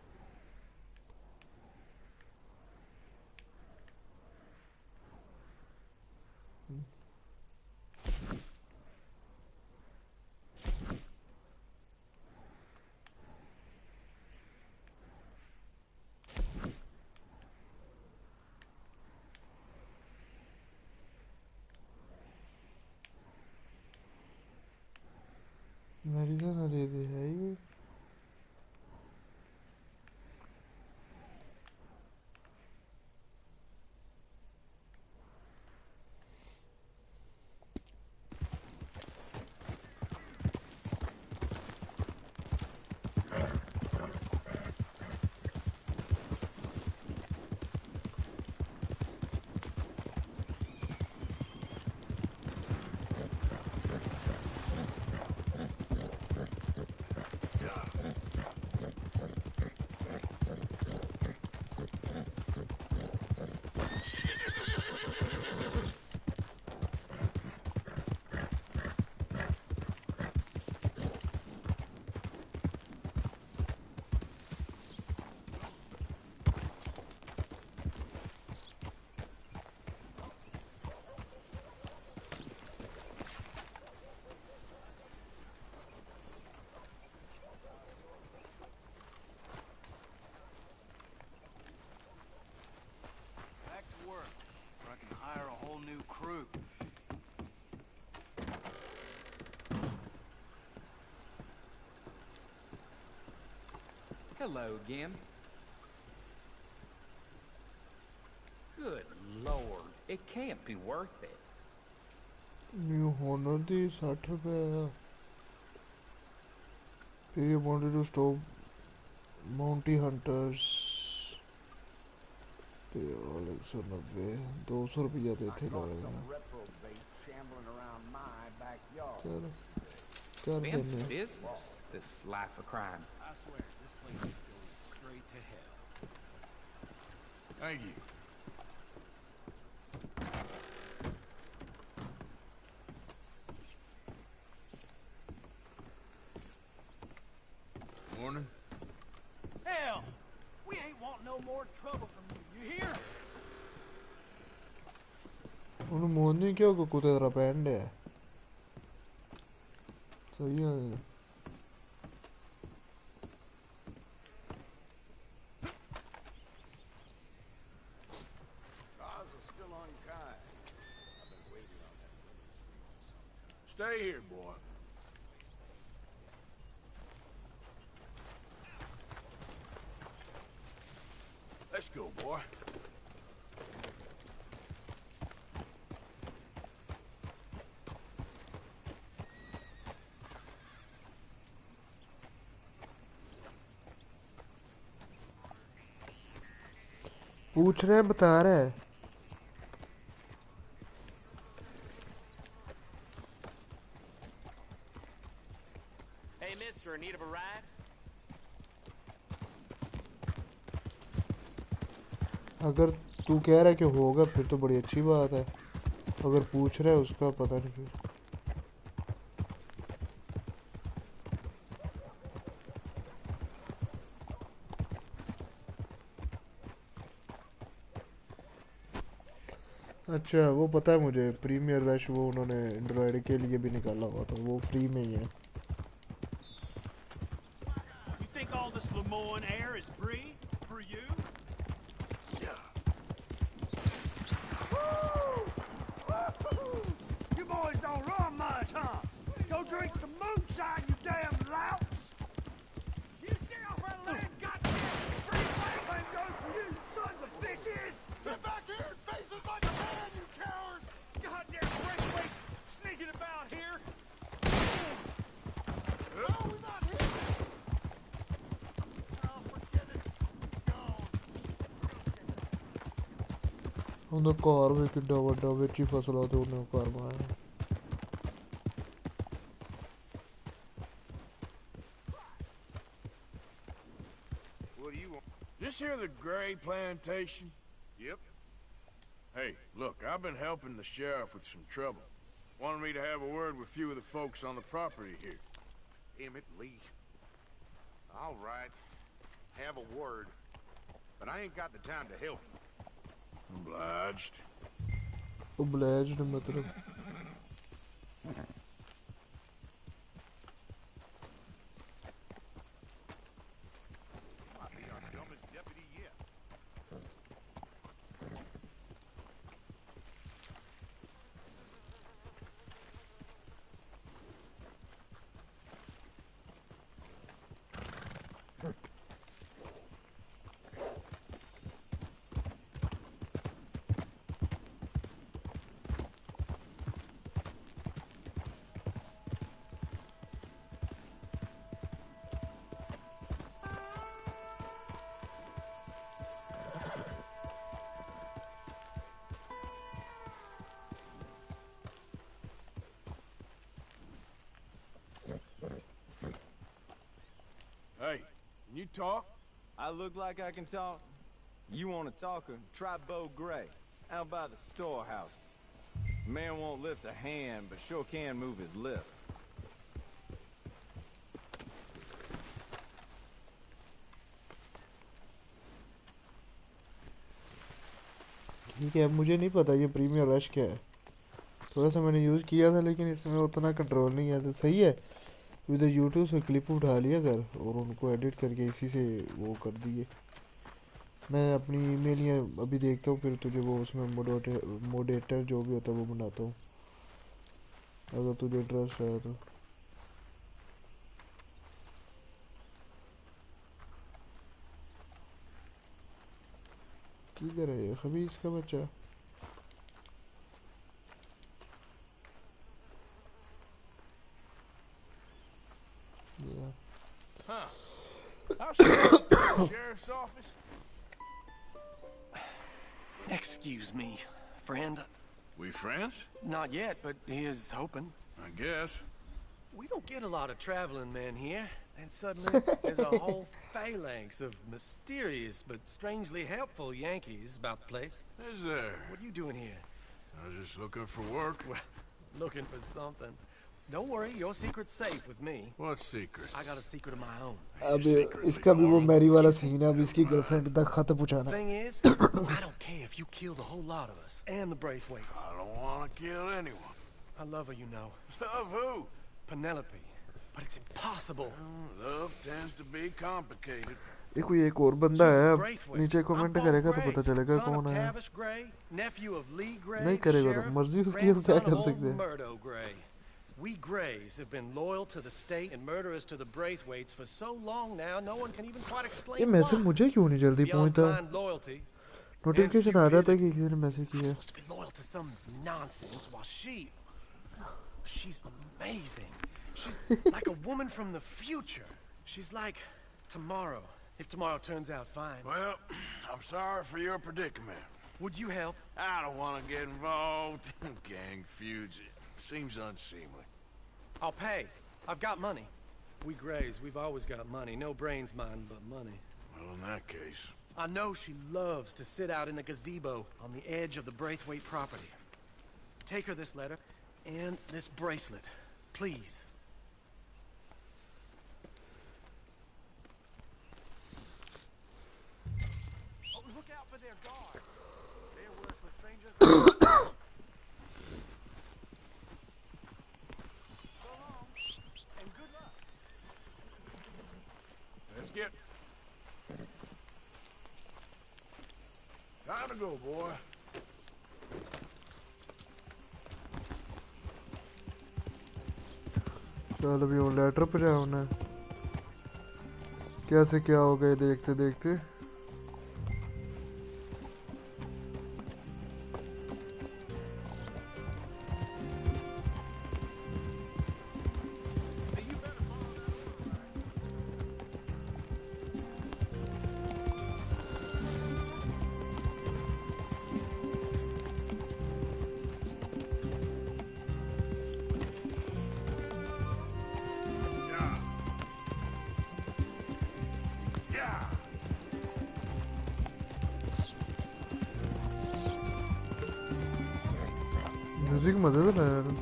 Medicine दे दे है ये। Hello again. Good Lord, it can't be worth it. New Honor the 60 रुपए। Pay wanted to stop Mounty Hunters। Pay all 190, 200 रुपया देते लगे। चलो कर देने। Business, this life of crime. I swear, this place is going straight to hell. Thank you. Morning. Hell, we ain't want no more trouble from you. You hear? उन्हें मोहनी क्यों को कुत्ते तरह पैंड है? सही है। Stay here, boy. Let's go, boy. पूछ रहे हैं, बता रहे हैं। Hey, mister, need of a ride? अगर तू कह रहा है कि होगा फिर तो बड़ी अच्छी बात है। अगर पूछ रहा है उसका पता नहीं फिर। अच्छा वो पता है मुझे, प्रीमियर रश वो उन्होंने एंड्रॉयड के लिए भी निकाला हुआ था, वो फ्री में ही है। You think all this Lemoyne air is free for you? You boys don't run much, huh? Go drink some moonshine, you damn louts! ਉਹਦਾ ਘਰ ਵੀ ਕਿੱਡਾ ਵੱਡਾ ਵਿੱਚ ਹੀ ਫਸਲਾ ਤੇ ਉਹਨੇ ਘਰ ਬਣਾਇਆ This here the Gray plantation? Yep. Hey, look, I've been helping the sheriff with some trouble. Wanted me to have a word with a few of the folks on the property here. Emmett Lee. All right. Have a word. But I ain't got the time to help you. Obliged. Obliged मतलब Hey, can you talk? I look like I can talk? You want to talk her? Try Bo Gray, out by the storehouses. Man won't lift a hand, but sure can move his lips. ठीक है मुझे नहीं पता ये premiere rush क्या है थोड़ा सा मैंने यूज़ किया था लेकिन इसमें उतना कंट्रोल नहीं है तो सही है इधर यूट्यूब से क्लिप उठा लिया कर और उनको एडिट करके इसी से वो कर दिए मैं अपनी ईमेल या अभी देखता हूँ फिर तुझे वो उसमें मोडेटर जो भी होता है वो बनाता हूँ अगर तुझे इंटरेस्ट है तो किधर है ये खबीस का बच्चा Huh. How's the sheriff's office? Excuse me, friend. We friends? Not yet, but he is hoping. I guess. We don't get a lot of traveling men here, and suddenly there's a whole phalanx of mysterious but strangely helpful Yankees about the place. Is there? What are you doing here? I was just looking for work. Well, looking for something. Don't worry, your secret's safe with me. What secret? I got a secret of my own. अब इसका भी वो Mary वाला scene है अब इसकी girlfriend तक खत पूछाना Thing is, I don't care if you killed a whole lot of us and the Braithwaites. I don't want to kill anyone. I love her, you know. Love who? Penelope. But it's impossible. Love tends to be complicated. ये कोई एक और बंदा है अब नीचे comment करेगा तो पता चलेगा कौन है नहीं करेगा तो मर्जी उसकी हम क्या कर सकते हैं We Grays have been loyal to the state and murderous to the Braithwaites for so long now, no one can even quite explain ये मैसेज मुझे क्यों नहीं जल्दी पहुंचता नोटिफिकेशन आ जाता है कि किसी ने मैसेज किया supposed to be loyal to some nonsense while she's amazing. She's like a woman from the future. She's like tomorrow, if tomorrow turns out fine. Well, I'm sorry for your predicament. Would you help? I don't want to get involved in gang feuds. It seems unseemly. I'll pay. I've got money. We Grays, we've always got money. No brains, mine, but money. Well, in that case... I know she loves to sit out in the gazebo on the edge of the Braithwaite property. Take her this letter and this bracelet, please. Oh, look out for their guards. They're worse with strangers than... Let's get... Time to go, boy. चल अभी वो letter पे जाओ ना कैसे क्या हो गए देखते देखते म्यूजिक मजेदार है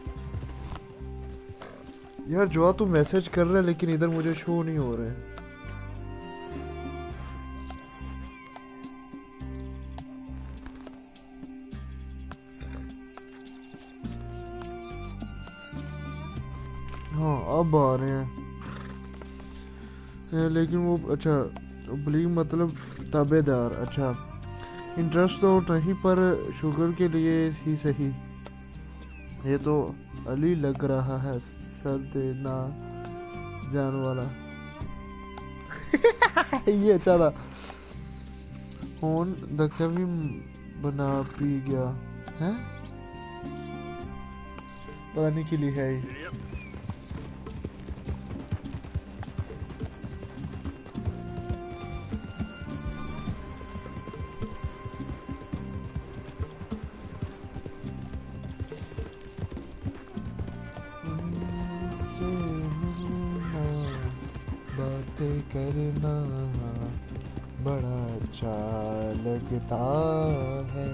यार। जो तू मैसेज कर रहा है लेकिन इधर मुझे शो नहीं हो रहे हैं। हाँ अब आ रहे हैं लेकिन वो अच्छा ब्लीक मतलब ताबेदार। अच्छा इंटरेस्ट तो नहीं पर शुगर के लिए ही सही। ये तो अली लग रहा है सर देना जान वाला। ये अच्छा था। फोन धक्का भी बना पी गया है पता नहीं के लिए है ये। करना बड़ा अच्छा लगता है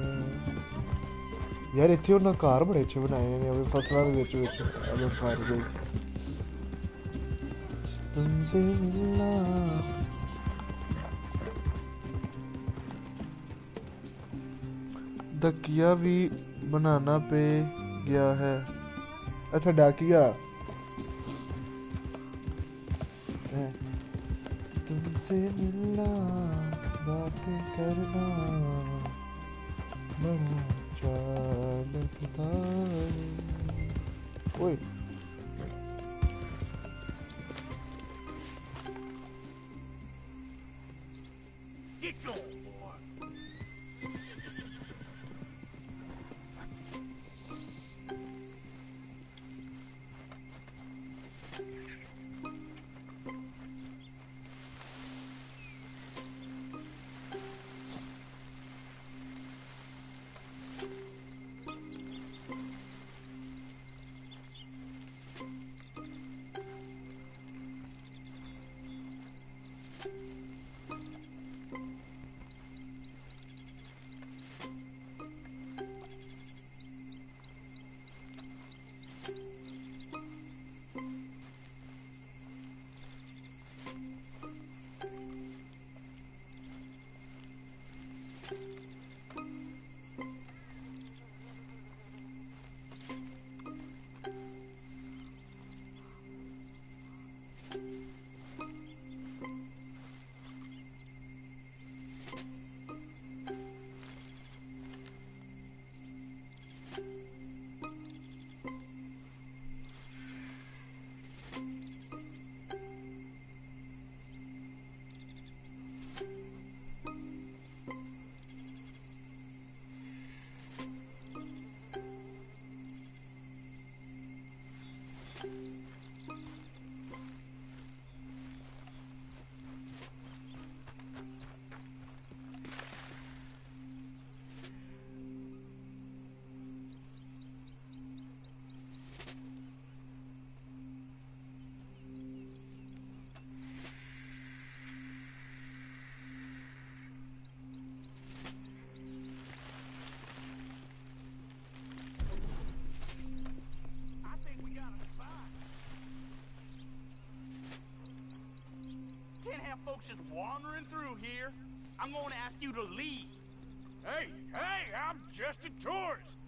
यार। इतने उन्होंने घर बड़े अच्छे बनाए ने फसलों के अगर फर गई तुमसे मिलना। डाकिया भी बनाना पे गया है। अच्छा डाकिया तुमसे मिलना बातें करना बड़ा अच्छा लगता है। ओए Get going, boy. Folks just wandering through here. I'm going to ask you to leave. Hey, I'm just a tourist.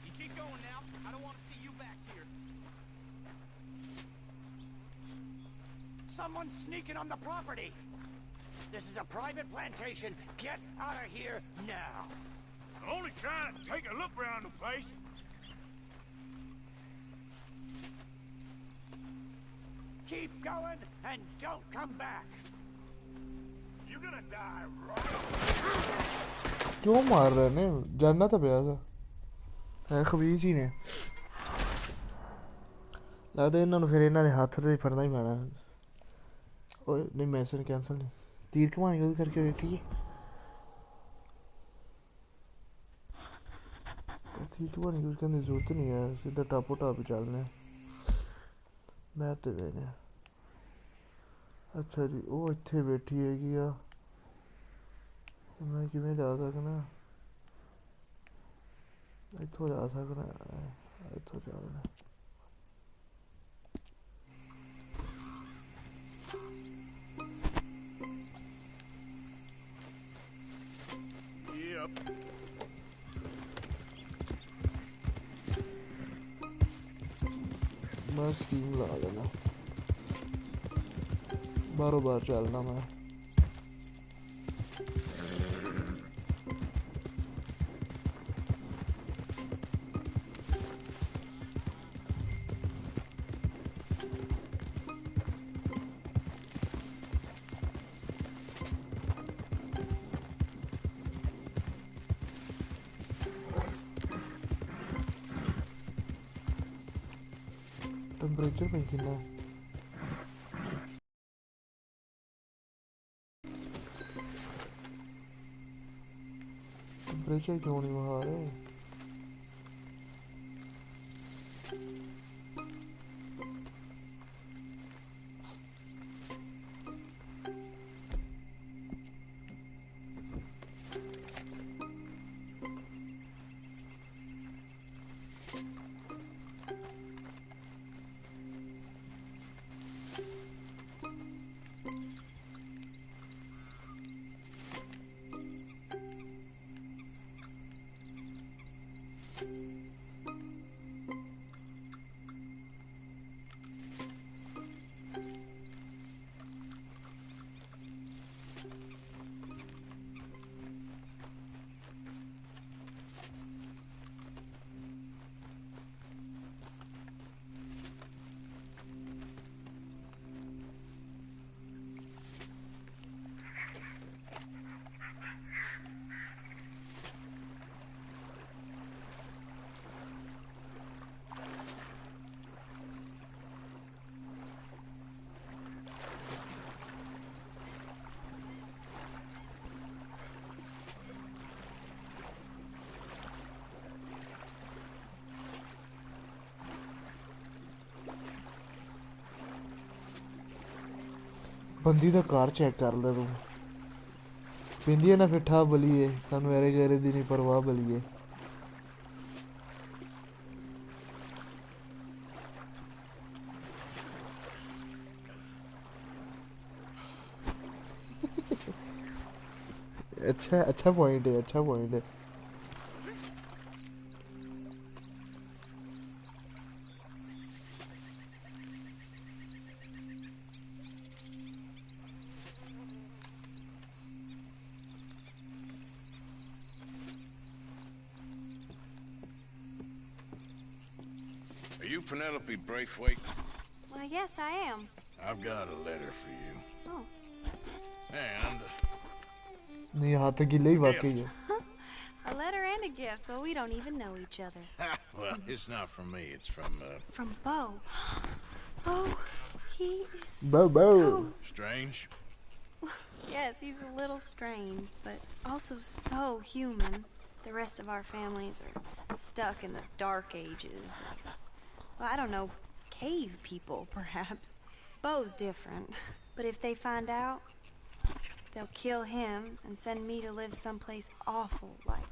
You keep going now. I don't want to see you back here. Someone's sneaking on the property. This is a private plantation. Get out of here now. I'm only trying to take a look around the place. Keep going and don't come back. You're gonna die right. क्यों मार रहे ने जानना था प्यार था है खबीज ही ने लगता इन्होंने फिर इन्होंने हाथ से फड़ना ही पैना। ओए नहीं मैसेज कैंसिल नहीं तीर कमान यूज करके ठीक है ठीक है यूज करने की जरूरत नहीं है सीधा टापो टाप ही चलने मैप ते देने अच्छा जी वो इत्थे बैठी हैगी आ मैं किवें जा सकना इत्थों जा सकना इत्थों चलना मैं स्कीम ला लेना बारों बार चलना मैं टेम्परेचर में कितना टेम्परेचर क्यों नहीं वहाँ आ रहे बंदी दा कार चेक कर ले तू पिंदी है ना फिर ठा बलिए सानू एरे गरे दी नहीं परवाह बलिए अच्छा पॉइंट है अच्छा पॉइंट है Are you Penelope Braithwaite? Well, yes, I am. I've got a letter for you. Oh. And... नहीं हाथ गिले ही वाकई है A letter and a gift. Well, we don't even know each other. well, it's not from me. It's from, From Bo. Bo, he is Bo. so... Strange? Yes, he's a little strange, but also so human. The rest of our families are stuck in the dark ages. Well, I don't know, cave people, perhaps. Bo's different. But if they find out, they'll kill him and send me to live someplace awful like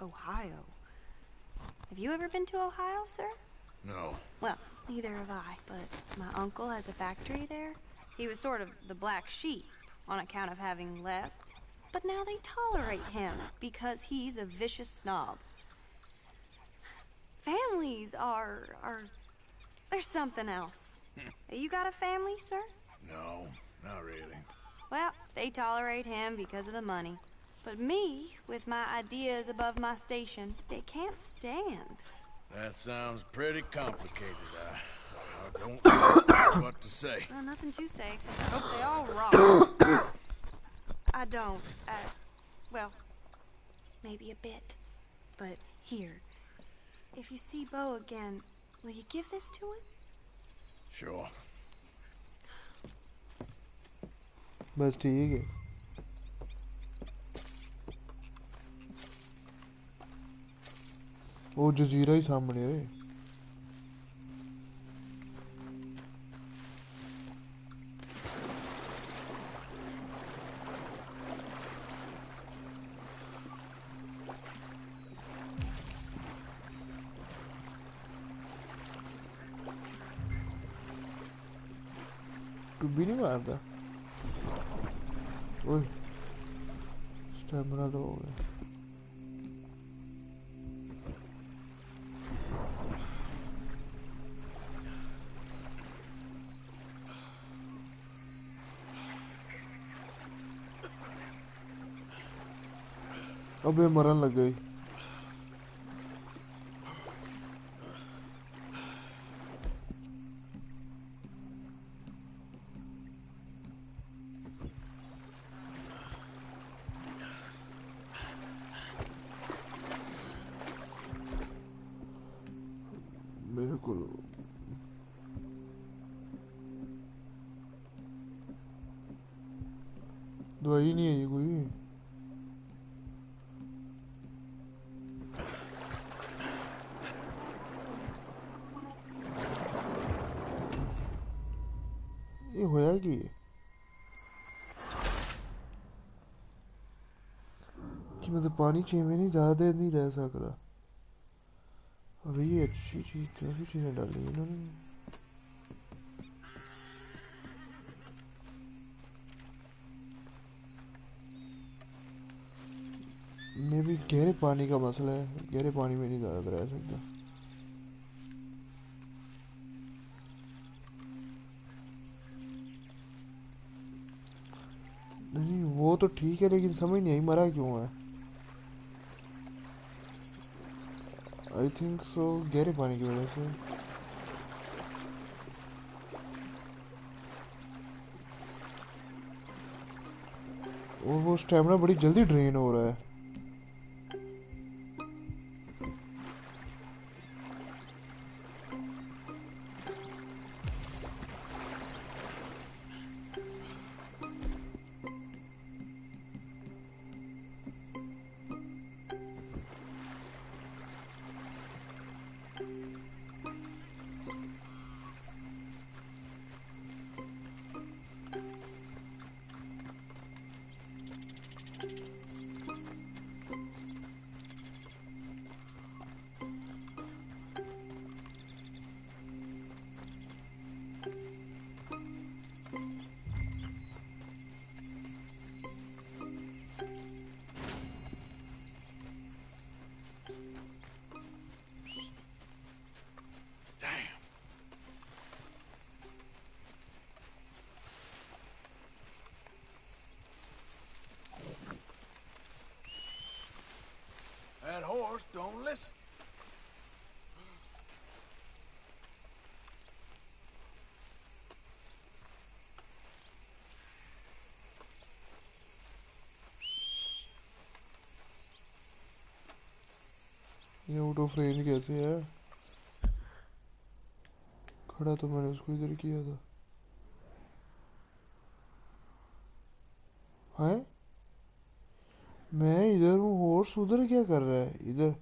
Ohio. Have you ever been to Ohio, sir? No. Well, neither have I, but my uncle has a factory there. He was sort of the black sheep on account of having left. But now they tolerate him because he's a vicious snob. Families are there's something else. You got a family, sir? No, not really. Well, they tolerate him because of the money. But me, with my ideas above my station, they can't stand. That sounds pretty complicated. I don't know what to say. Well, nothing to say, except I hope they all rot. I don't. Well, maybe a bit. But here, if you see Bo again, will you give this to him? Sure. बस ठीक है वो जजीरा ही सामने है। भी नहीं मारता। ओए स्टैमिना तो हो गया। अबे मरन लग गई। बिल्कुल दवाई नहीं है ये कोई। ये होया कि मतलब पानी चाहिए में नहीं ज़्यादा देर नहीं रह सकता। अभी ये अच्छी चीज काफ़ी चीज़ें डाली इन्होंने। मे भी गहरे पानी का मसला है, गहरे पानी में नहीं ज़्यादा रह सकता। नहीं वो तो ठीक है लेकिन समझ नहीं आई मरा क्यों है। आई थिंक सो गहरे पानी की वजह से। और वो स्टैमिना बड़ी जल्दी ड्रेन हो रहा है। That horse don't listen. ये आउट ऑफ रेंज कैसे है? खड़ा तो मैंने उसको इधर किया था। हैं? मैं इधर हूँ, हॉर्स उधर क्या कर रहा है? इधर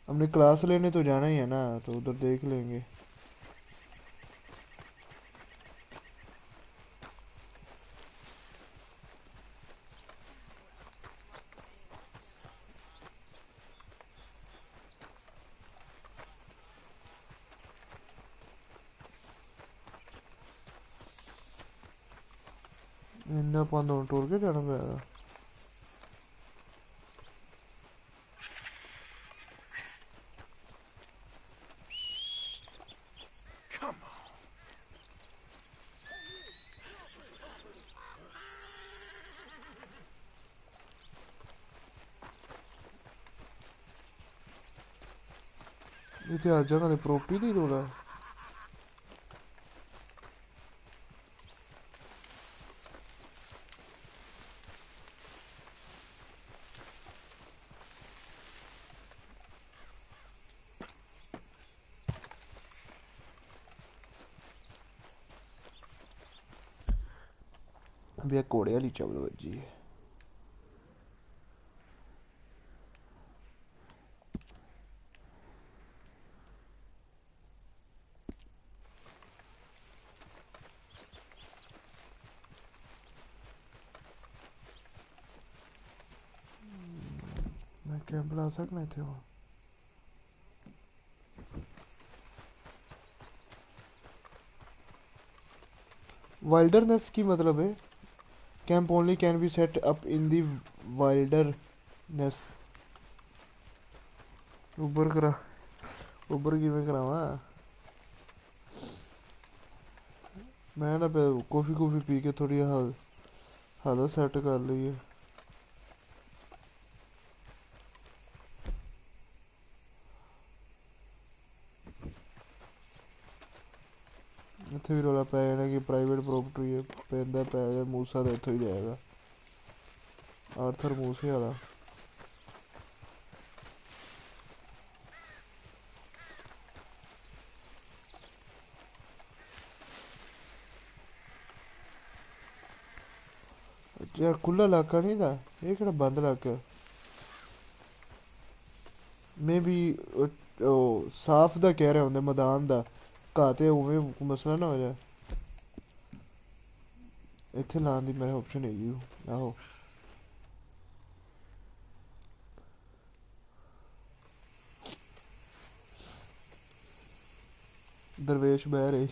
हमने क्लास लेने तो जाना ही है ना, तो उधर देख लेंगे। इन्ना पांदो टूर के जाना पड़ा। इतने हर जगह प्रॉपर्टी नहीं रोला है। अभी घोड़े वाली चवल बजी है। मैं कैंप ला सकना थे वहाँ। वाइल्डरनेस की मतलब है camp only can be set up in the wilderness. Uber किवें करावा मैं ना कॉफ़ी पी के थोड़ी हालत सेट कर ली है। इतने भी रौला पै जाना कि प्राइवेट प्रॉपर्टी है पैंदा पै जाए मूसा तो इतों ही जाएगा आर्थर मूसे वाला। अच्छा खुला इलाका नहीं था ये केड़ा बंद इलाका में भी साफ दा कह रहे होंगे मैदान दा घाते उवें मसला ना हो जाए इत्थे लाने दी मेरे ऑप्शन है आहो दरवेश बह रही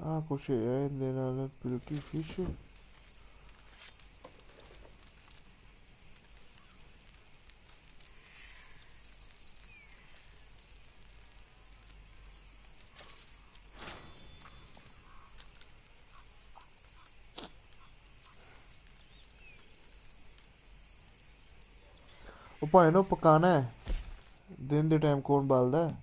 हाँ कुछ है इहदे नाल पिल्की फिश ਉਹ ਭਾਵੇਂ ਨੂੰ ਪਕਾਣਾ ਹੈ दिन ਦੇ ਟਾਈਮ ਕੌਣ ਬਾਲਦਾ ਹੈ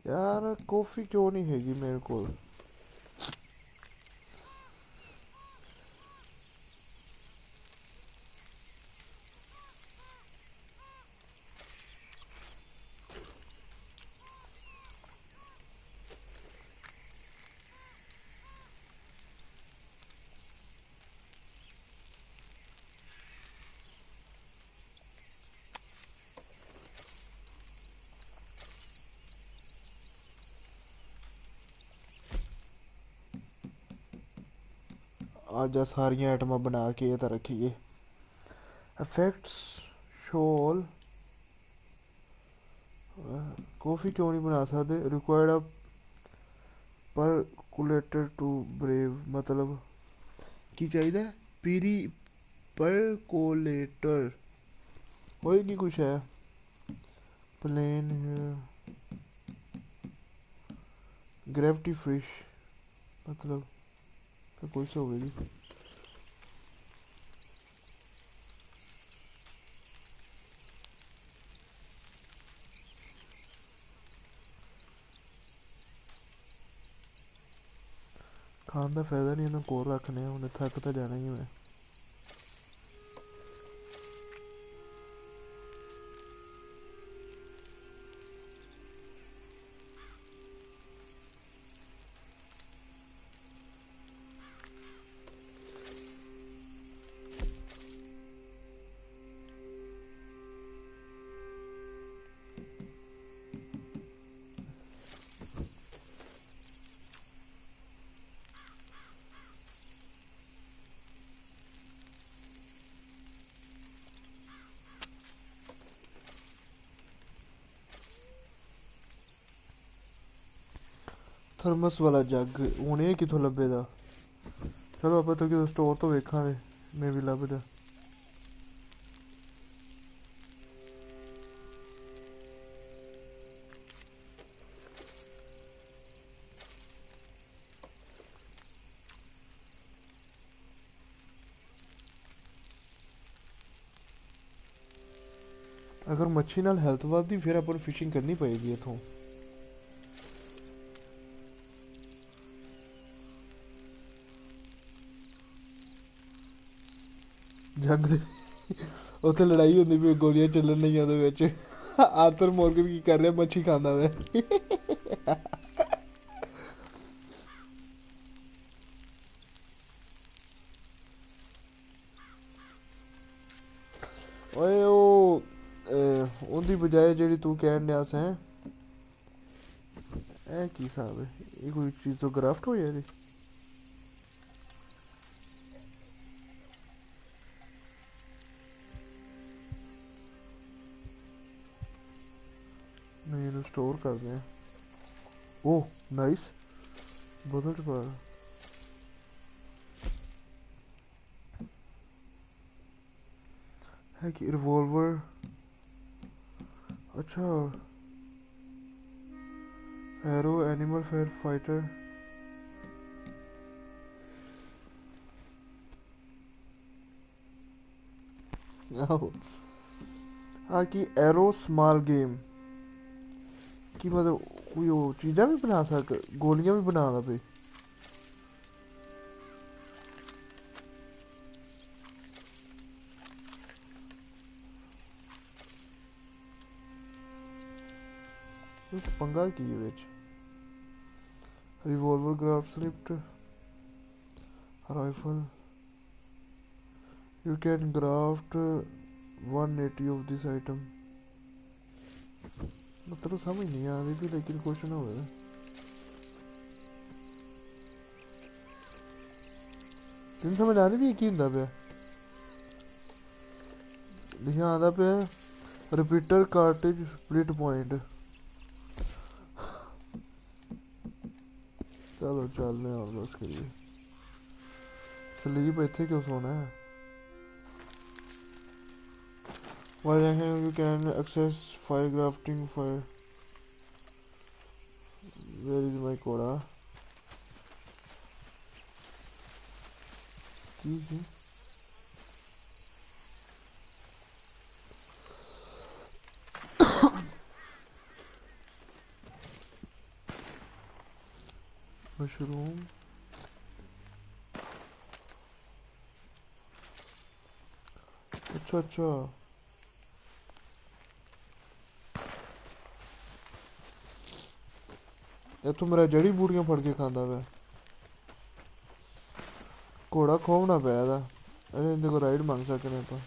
यार कॉफी क्यों नहीं हैगी मेरे को आज सारियां आइटमां बना के तो रखिए इफेक्ट्स शॉल कॉफ़ी क्यों नहीं बना सकते रिक्वायर्ड परकुलेटर टू ब्रेव मतलब की चाहिए पीरी परकोलेटर वही नहीं कुछ है प्लेन ग्रेविटी फिश मतलब तो कोई सा होगी खान का फायदा नहीं उन्हें कोल रखने उन्हें थक तो जाना ही मैं थर्मस वाला जग हूँ ये कितों लभेगा चलो आप तो कितों स्टोर तो वेखा मैं भी लभदा अगर मच्छी नाल हेल्थ वधदी फिर अपन फिशिंग करनी पएगी इथों जग दे उत्थे लड़ाई होंदी भी गोलियां चलन नहीं ओदे विच आर्थर मॉर्गन की कर रहा मच्छी खांदा वे ओए ओ उनदी बजाय जेह्ड़ी तू कहन दिया सैं ए की हिसाब है ये कोई चीज़ तो ग्राफ्ट हो जाए नहीं तो स्टोर कर दें ओह नाइस बदल पर है कि रिवॉल्वर अच्छा एरो एनिमल फेयर फाइटर हाँ कि एरो स्मॉल गेम कि मतलब कोई वो चीज़ां भी बना सक गोलियां भी बना दा पे पंगा की है which revolver graft slipped rifle you can graft 180 of this item मतलब समझ नहीं आ रही भी लेकिन कुछ ना होगा तीन समझ आ रही भी की होंदा पे लिखा आंदा पे रिपीटर कार्टेज स्प्लिट पॉइंट चलो चलने और बस करिए स्लीप इत्थे क्यों सोना है while you can access fire crafting fire where is my coda easy mushroom अच्छा इत्थों मेरा जड़ी बूटियां फड़ के खांदा वे घोड़ा खोवना पे दा अरे इंदे को राइड मांग सकने अपन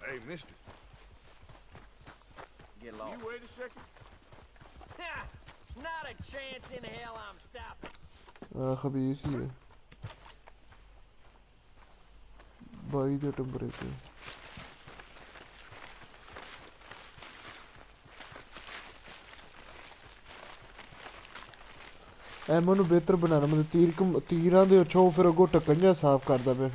Hey, mister. Get lost. You wait a second? Not a chance in hell I'm stopping. खबीस ही है 22 ਦਾ ਟੈਂਪਰੇਚਰ ਐਮ ਨੂੰ ਬਿਹਤਰ ਬਣਾਉਣਾ ਮਤਲਬ ਤੀਰਾਂ ਦੇ ਉੱਚੋਂ ਫਿਰ ਅੱਗੋਂ ਢੱਕਣ ਜਿਹਾ ਸਾਫ਼ ਕਰਦਾ ਪਿਆ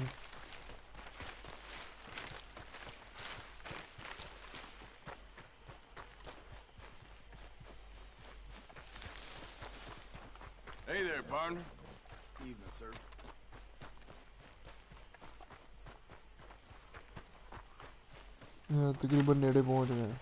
Hey there, partner. Evening, sir. ਤਕਰੀਬਨ ਨੇੜੇ ਪਹੁੰਚ ਗਏ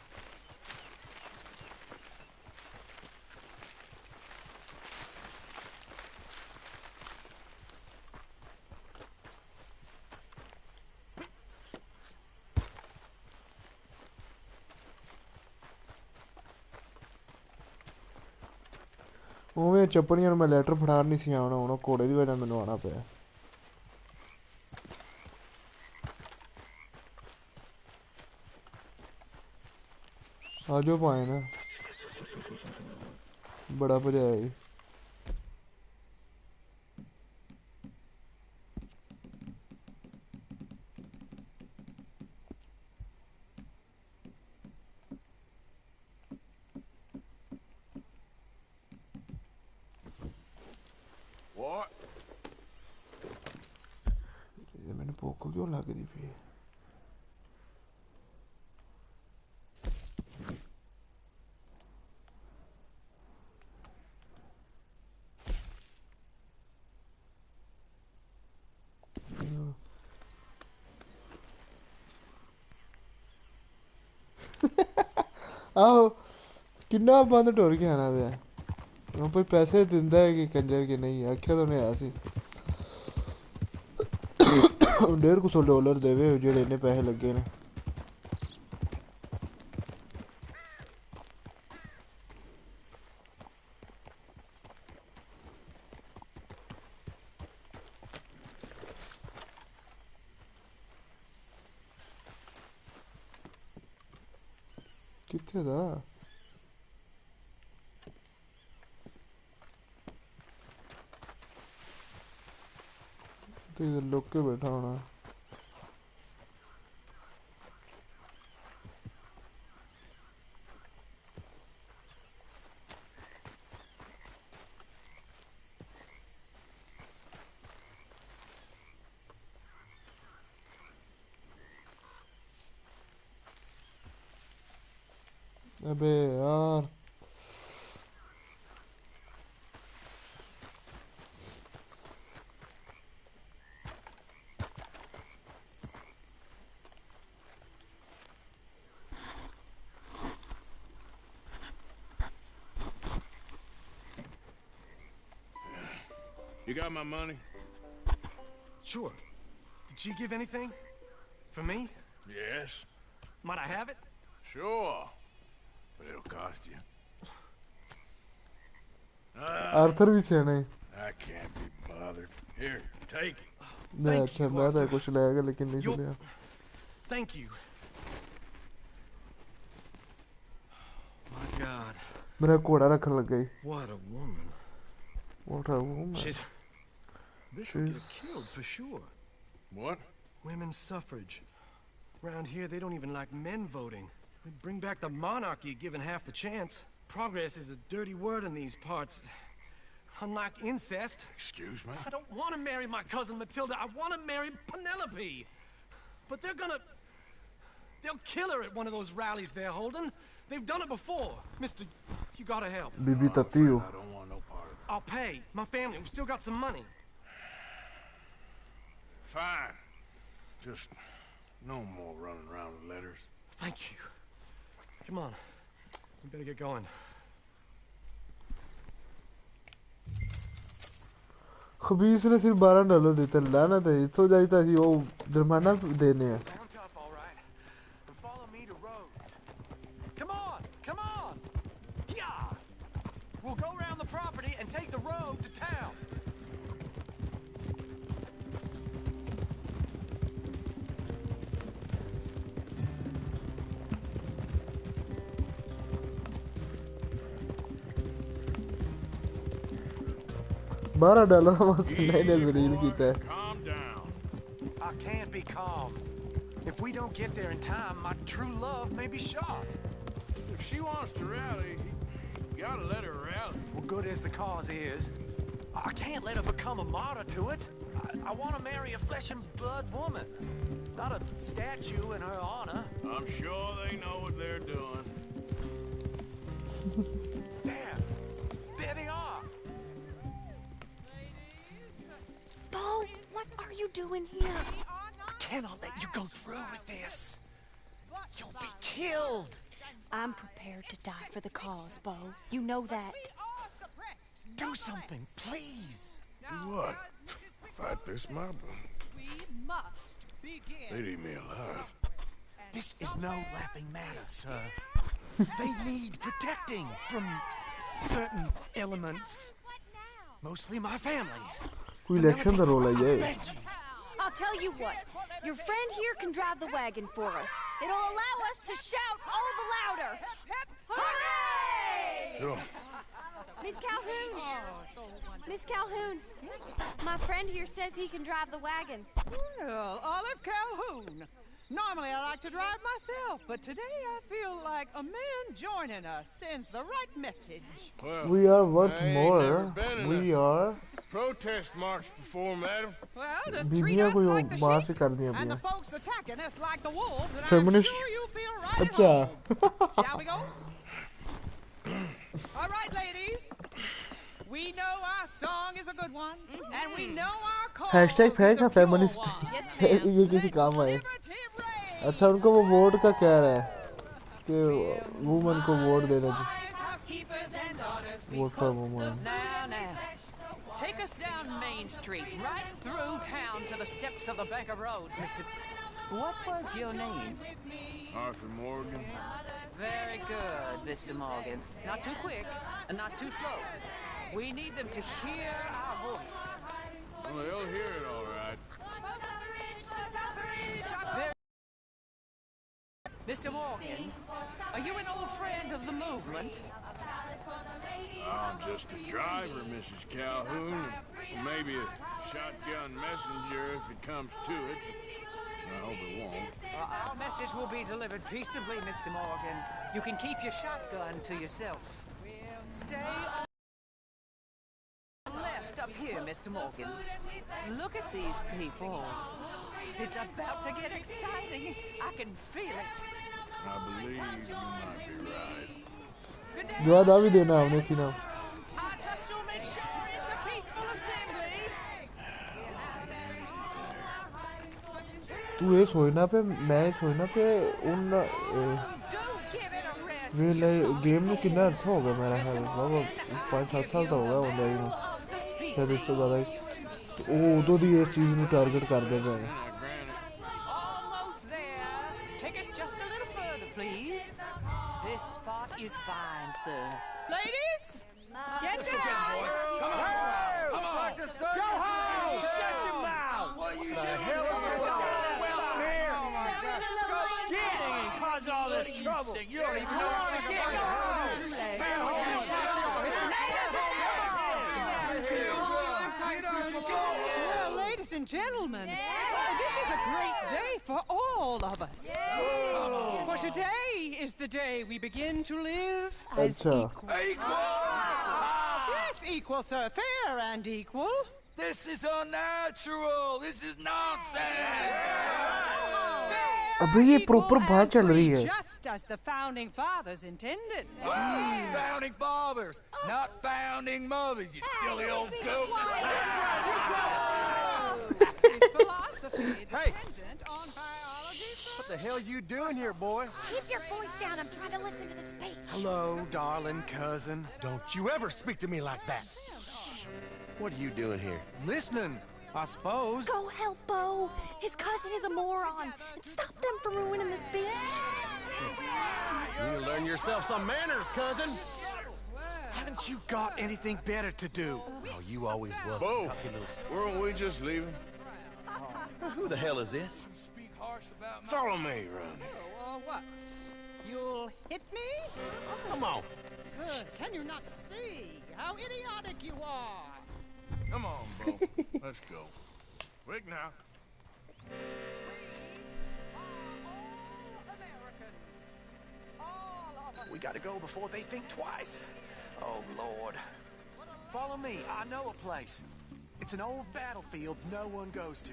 ਉਵੇਂ ਚੱਪਣੀਆਂ ਨੂੰ ਮੈਂ ਲੈਟਰ ਫੜਾਉਣ ਨਹੀਂ ਸੀ ਆਉਣਾ ਹੁਣ ਘੋੜੇ ਦੀ ਵਜ੍ਹਾ ਮੈਨੂੰ ਆਉਣਾ ਪਿਆ ਆ ਜਾਓ ਭਾਵੇਂ ਨਾ ਬੜਾ ਭਜਾਇਆ ਜੀ ਮੈਨੂੰ ਭੁੱਖ ਕਿਉਂ ਲੱਗਦੀ ਪਈ आओ किन्ना बंद टोर के आना पे वो कोई पैसे दिंदा है कि कंजर के नहीं आख्या तो नहीं आसी $150 देवे जेड़े ने पैसे लगे ने किथे दा तो इधर लोग के बैठा होना अबे यार You got my money? Sure. Did she give anything? For me? Yes. Might I have it? Sure. But it'll cost you. Arthur भी छे नहीं I can't be bothered. Here, take it. नहीं अच्छा मैं तो कुछ लाएगा लेकिन नहीं चलेगा Thank you. My God. मेरा कोड़ा रखने लग गई What a woman. What a woman. This will get her killed for sure. What? Women's suffrage. Around here, they don't even like men voting. They'd bring back the monarchy given half the chance. Progress is a dirty word in these parts. Unlike incest. Excuse me? I don't want to marry my cousin Matilda. I want to marry Penelope. But they'll kill her at one of those rallies they're holding. They've done it before. Mister, you gotta help. Bibi Tatiyo. I don't want no part of it. I'll pay. My family, we've still got some money. Fine. Just no more running around with letters. Thank you. Come on. We better get going. खबीस ने सिर्फ $12 देते लाना था इतो जाता थी वो जुर्माना देने हैं Come on, come on. Yeah. We'll go around the property and take the road to town. $12 वास्ते ने जलील कीता है Calm down. I can't be calm. If we don't get there in time, my true love may be shot. If she wants to rally, you gotta let her rally. Well, good as the cause is, I can't let her become a martyr to it. I want to marry a flesh and blood woman, not a statue in her honor. I'm sure they know what they're doing. There they are. Bo, what are you doing here? I cannot let you go through with this. You'll be killed. I'm prepared to die for the cause, Bo. You know that. Do something, please. Do what? Fight this mob? We must begin. They'd eat me alive. This is no laughing matter, sir. They need protecting from certain elements. Mostly my family. कोई election का role है ये I'll tell you what. Your friend here can drive the wagon for us. It'll allow us to shout all the louder. Hooray! Sure. Miss Calhoun. Miss Calhoun. My friend here says he can drive the wagon. Well, Olive Calhoun. Normally I like to drive myself, but today I feel like a man joining us sends the right message. Well, we are worth I ain't more never been in we a are protest march before, madam. Well, just treat us like the sheep, and the folks attacking us like the wolves, and Feminist. I'm sure you feel right at अच्छा home. Shall we go? All right, ladies. We know our song is a good one, and we know our cause hashtag is a pure feminist one. ये किसी काम आए अच्छा उनको वो vote का क्या रहा है कि वुमन को वोट देना चाहिए. Vote for woman. Now. Take us down Main Street, right through town to the steps of the Bank of Roads, Mr. What was your name? Arthur Morgan. Very good, Mr. Morgan. Not too quick, and not too slow. We need them to hear our voice. Well, they'll hear it all right. Mr. Morgan, are you an old friend of the movement? I'm just a driver, Mrs. Calhoun, and maybe a shotgun messenger if it comes to it. I hope it won't. Our message will be delivered peaceably, Mr. Morgan. You can keep your shotgun to yourself. Stay on the left up here, Mr. Morgan. Look at these people. It's about to get exciting. I can feel it. I believe you might be right. जवाब आ भी देना हमने सीना. I trust you'll make sure it's a peaceful assembly. तू ये सोचना पे मैं सोचना पे उन वे गेम में कितना अर्थ होगा मेरा ख्याल बाबा 5-7 साल तो होगा उन्हें ही शायद इससे ज़्यादा ही ओ तो दी ये चीज़ में टारगेट कर दे मैं. This spot is fine, sir. Ladies, get down! Boys. Come on! Come on! Go home! Shut your mouth! What are you doing? Hell is going on here? Oh my God! Go shit! And cause all this trouble. You don't even know what you're doing. Well, ladies and gentlemen, this is a great day for all of us. For today is the day we begin to live as equals. Yes, equal, sir. Fair and equal. This is unnatural. This is nonsense. अबे ये proper बात चल रही है. Just as the founding fathers intended. Founding fathers, not founding mothers, you silly old goat. It's philosophy dependent on biology. What the hell you doing here, boy? Keep your voice down. I'm trying to listen to the speech. Hello, darling cousin. Don't you ever speak to me like that. What are you doing here? Listening, I suppose. Go help Bo. His cousin is a moron. And stop them from ruining the speech. You need to learn yourself some manners, cousin. Haven't you got anything better to do? Oh, you always was. Bo, weren't we just leaving? Who the hell is this? Follow me, Ronnie. What? You'll hit me? Come on. Sir, can you not see how idiotic you are? Come on, Bo. Let's go. Quick now. We gotta go before they think twice. Oh, Lord. Follow me. I know a place. It's an old battlefield no one goes to.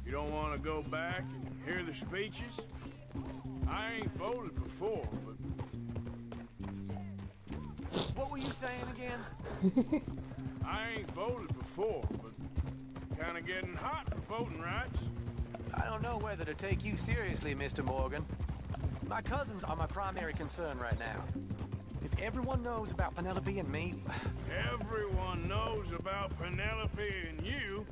You don't want to go back and hear the speeches? I ain't voted before, but... What were you saying again? I ain't voted before, but kind of getting hot for voting rights. I don't know whether to take you seriously, Mr. Morgan. My cousins are my primary concern right now. If everyone knows about Penelope and me... Everyone knows about Penelope and you.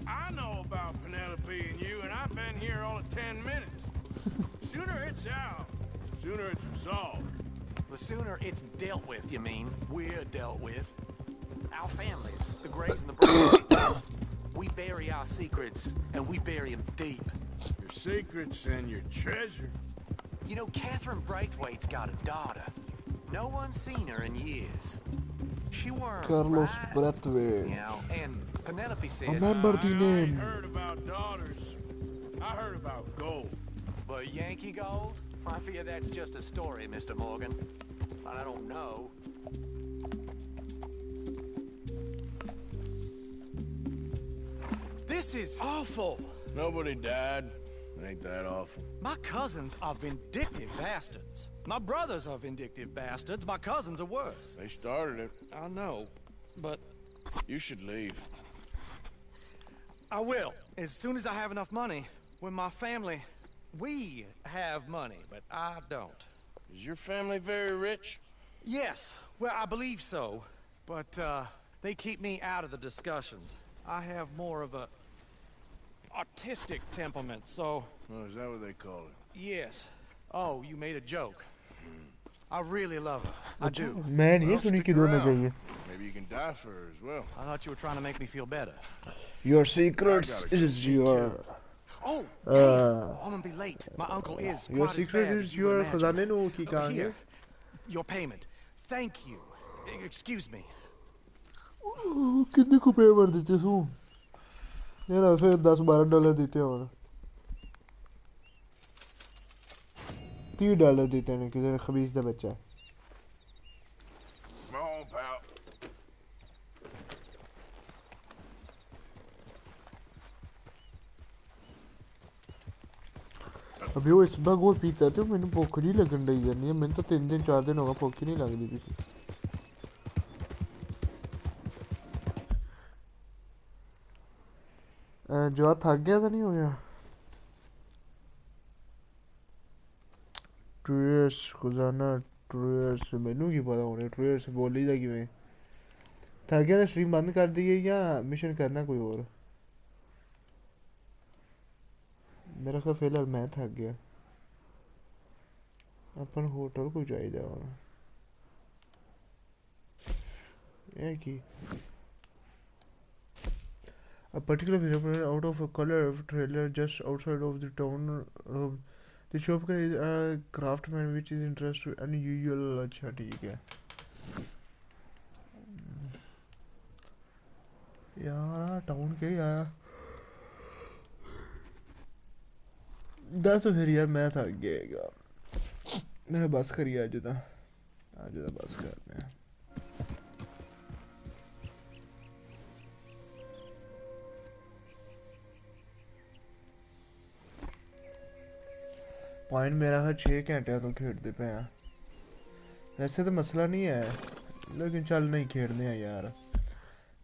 I know about Penelope and you, and I've been here all of 10 minutes. Sooner it's out, sooner it's resolved. The sooner it's dealt with, you mean? We're dealt with. Our families, the Greys and the Braithwaites. We bury our secrets, and we bury them deep. Your secrets and your treasure. You know, Catherine Braithwaite's got a daughter. No one's seen her in years. She weren't Carlos right, Braithwaite. you know, and Penelope said... Remember the name. I ain't heard about daughters. I heard about gold. But Yankee gold? I fear that's just a story, Mr. Morgan. But I don't know. This is awful. Nobody died. Ain't that awful? My cousins are vindictive bastards. My brothers are vindictive bastards. My cousins are worse. They started it. I know, but... You should leave. I will, as soon as I have enough money. When my family... We have money, but I don't. Is your family very rich? Yes, well, I believe so. But, they keep me out of the discussions. I have more of a... artistic temperament, so... Oh, is that what they call it? Yes. Oh, you made a joke. I really love her. I do. Man, ये सुनी कि दोनों चाहिए. Maybe you can die for her as well. I thought you were trying to make me feel better. Your secret is your... Oh, I'm gonna be late. My uncle is your quite secret as bad is as you your imagine. खजाने no की कहानी. Here, your payment. Thank you. Excuse me. कितने को पे कर देते सू? यार फिर $10-12 देते हैं. $30 देते हैं किसी ने खबीस दा बच्चा. Come on, pal. अभी वो इस बार गोल पीता तो मैंने भूख नहीं लगन रही है नहीं मैंने तो 3 दिन 4 दिन होगा भूख ही नहीं लग रही किसी जो थक गया तो नहीं हो गया ट्रेस खुजाना ट्रेस मेनू की पता होने ट्रेस बोली था कि मैं थक गया तो स्ट्रीम बंद कर दी या मिशन करना कोई और मेरा ख्याल फिलहाल मैं थक गया अपन होटल को चाहिए और ये की a particular phenomenon out of a color of trailer just outside of the town the shopkeeper is a craftsman which is interested unusual अच्छा ठीक है यार टाउन के आया दस फिर यार मैं थक गया मेरा बस करिए आज तो बस करते हैं पॉइंट मेरा है 6 घंटे तो खेलते पे हैं वैसे तो मसला नहीं है लेकिन चल नहीं खेलने हैं यार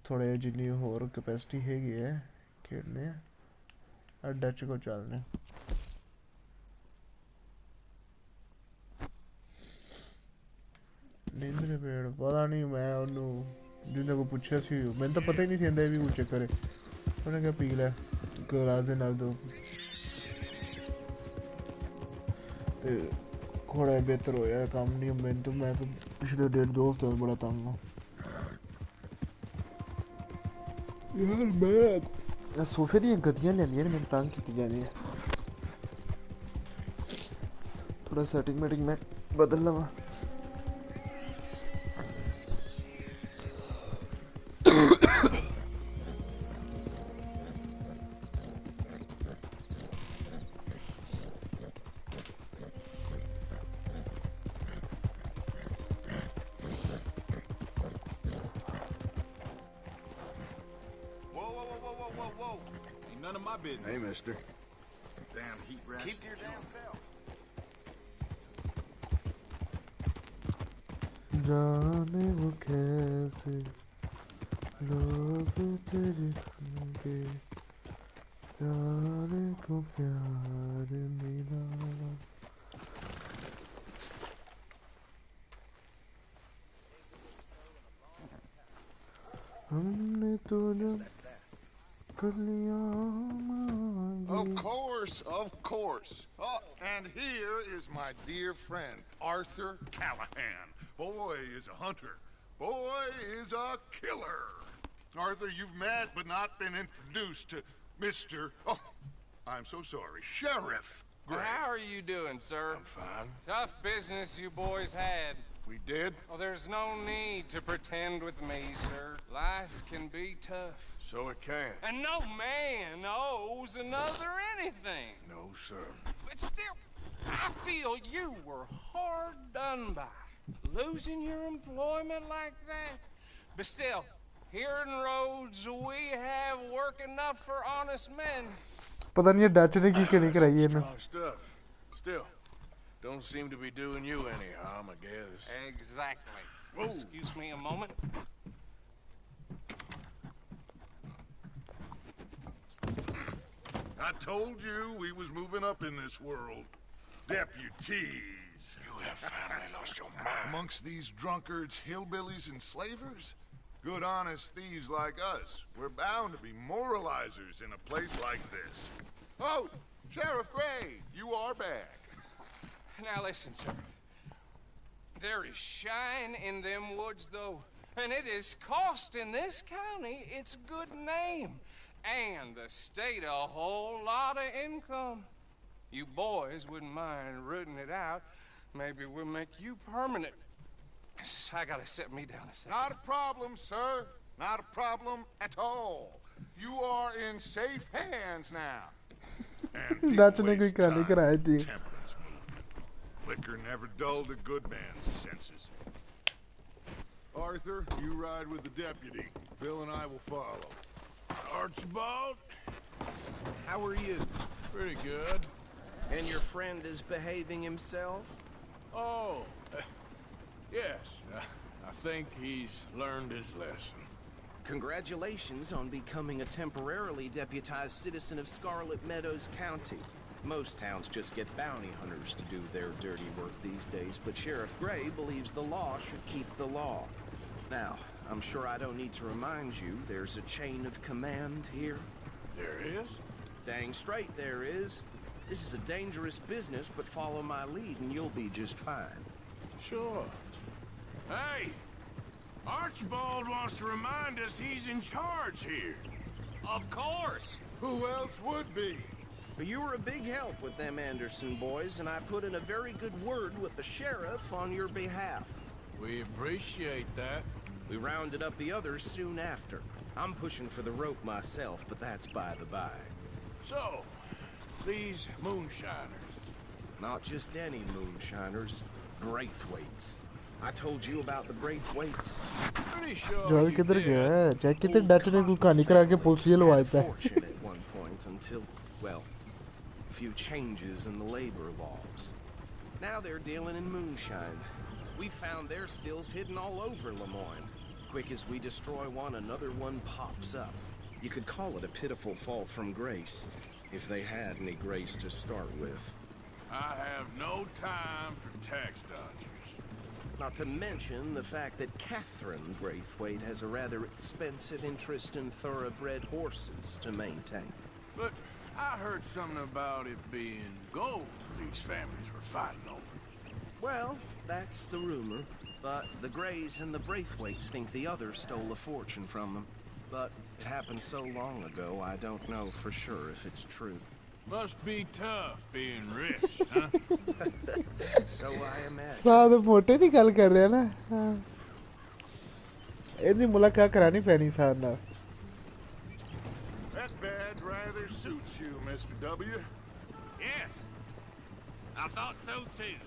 थोड़े जितनी होर कैपेसिटी है खेलने हैं और डच को चलने नींद पेड़ पता नहीं मैं उन्होंने जिन्हें को पूछा सी मैंने तो पता ही नहीं था भी कुछ चक्कर है उन्होंने क्या पी लिया गिलास दे नाल दो थोड़ा बेहतर हो यार काम नहीं मैं तो पिछले 1.5-2 हफ्ते में बड़ा तंग हूँ यार मैं सोफे दी गद्दियां ले लिया मैंने तंग की जानी है थोड़ा सेटिंग मेटिंग में बदल लवा Hey, mister. Damn heat rats. Keep your damn self. जाने वो कैसे लोग तेरे होंगे जाने को प्यार मिला हमने तो जब Of course. Oh, and here is my dear friend, Arthur Callahan. Boy is a hunter. Boy is a killer. Arthur, you've met but not been introduced to Mr. Oh, I'm so sorry, Sheriff Gray. How are you doing, sir? I'm fine. Tough business you boys had. We did? Well, there's no need to pretend with me, sir. Life can be tough. So it can. And no man owes another anything. No, sir. But still, I feel you were hard done by. Losing your employment like that. But still, here in Rhodes, we have work enough for honest men. पता नहीं Dutch ने की क्या नहीं कराई है ना Strong stuff. Still, don't seem to be doing you any harm, I guess. Exactly. Whoa. Excuse me a moment. I told you we was moving up in this world. Deputies. You have finally lost your mind. Amongst these drunkards, hillbillies, and slavers? Good honest thieves like us. We're bound to be moralizers in a place like this. Oh, Sheriff Gray, you are back. Now listen, sir. There is shine in them woods, though. And it is costing this county its good name. And the state a whole lot of income. You boys wouldn't mind rooting it out. Maybe we'll make you permanent. I gotta set me down a second. Not a problem, sir. Not a problem at all. You are in safe hands now. And नाचने की कहानी कराई थी. Temperance movement. Liquor never dulled a good man's senses. Arthur, you ride with the deputy. Bill and I will follow. Archibald? How are you? Pretty good. And your friend is behaving himself? Oh, yes. I think he's learned his lesson. Congratulations on becoming a temporarily deputized citizen of Scarlet Meadows County. Most towns just get bounty hunters to do their dirty work these days, but Sheriff Gray believes the law should keep the law. Now, I'm sure I don't need to remind you, there's a chain of command here. There is? Dang straight there is. This is a dangerous business, but follow my lead and you'll be just fine. Sure. Hey! Archibald wants to remind us he's in charge here. Of course! Who else would be? You were a big help with them Anderson boys, and I put in a very good word with the sheriff on your behalf. We appreciate that. We rounded up the others soon after. I'm pushing for the rope myself, but that's by the by. So, these moonshiners. Not just any moonshiners. Braithwaites. I told you about the Braithwaites. Pretty sure Joy किधर गया है? Jack किधर डचने को कहानी करा के police ये लवाता है. Fortunate at one point until, well, a few changes in the labor laws. Now they're dealing in moonshine. We found their stills hidden all over Lemoyne. Quick as we destroy one, another one pops up. You could call it a pitiful fall from grace, if they had any grace to start with. I have no time for tax dodgers. Not to mention the fact that Catherine Braithwaite has a rather expensive interest in thoroughbred horses to maintain. But I heard something about it being gold these families were fighting over. Well, that's the rumor. But the Greys and the Braithwaites think the others stole a fortune from them. But it happened so long ago, I don't know for sure if it's true. Must be tough being rich, huh? So I imagine. साथ मोटे की गल कर रहे हैं ना. इतनी मुलाकात करानी पैनी साथ ना. That badge rather suits you, Mr. W. Yes. I thought so too.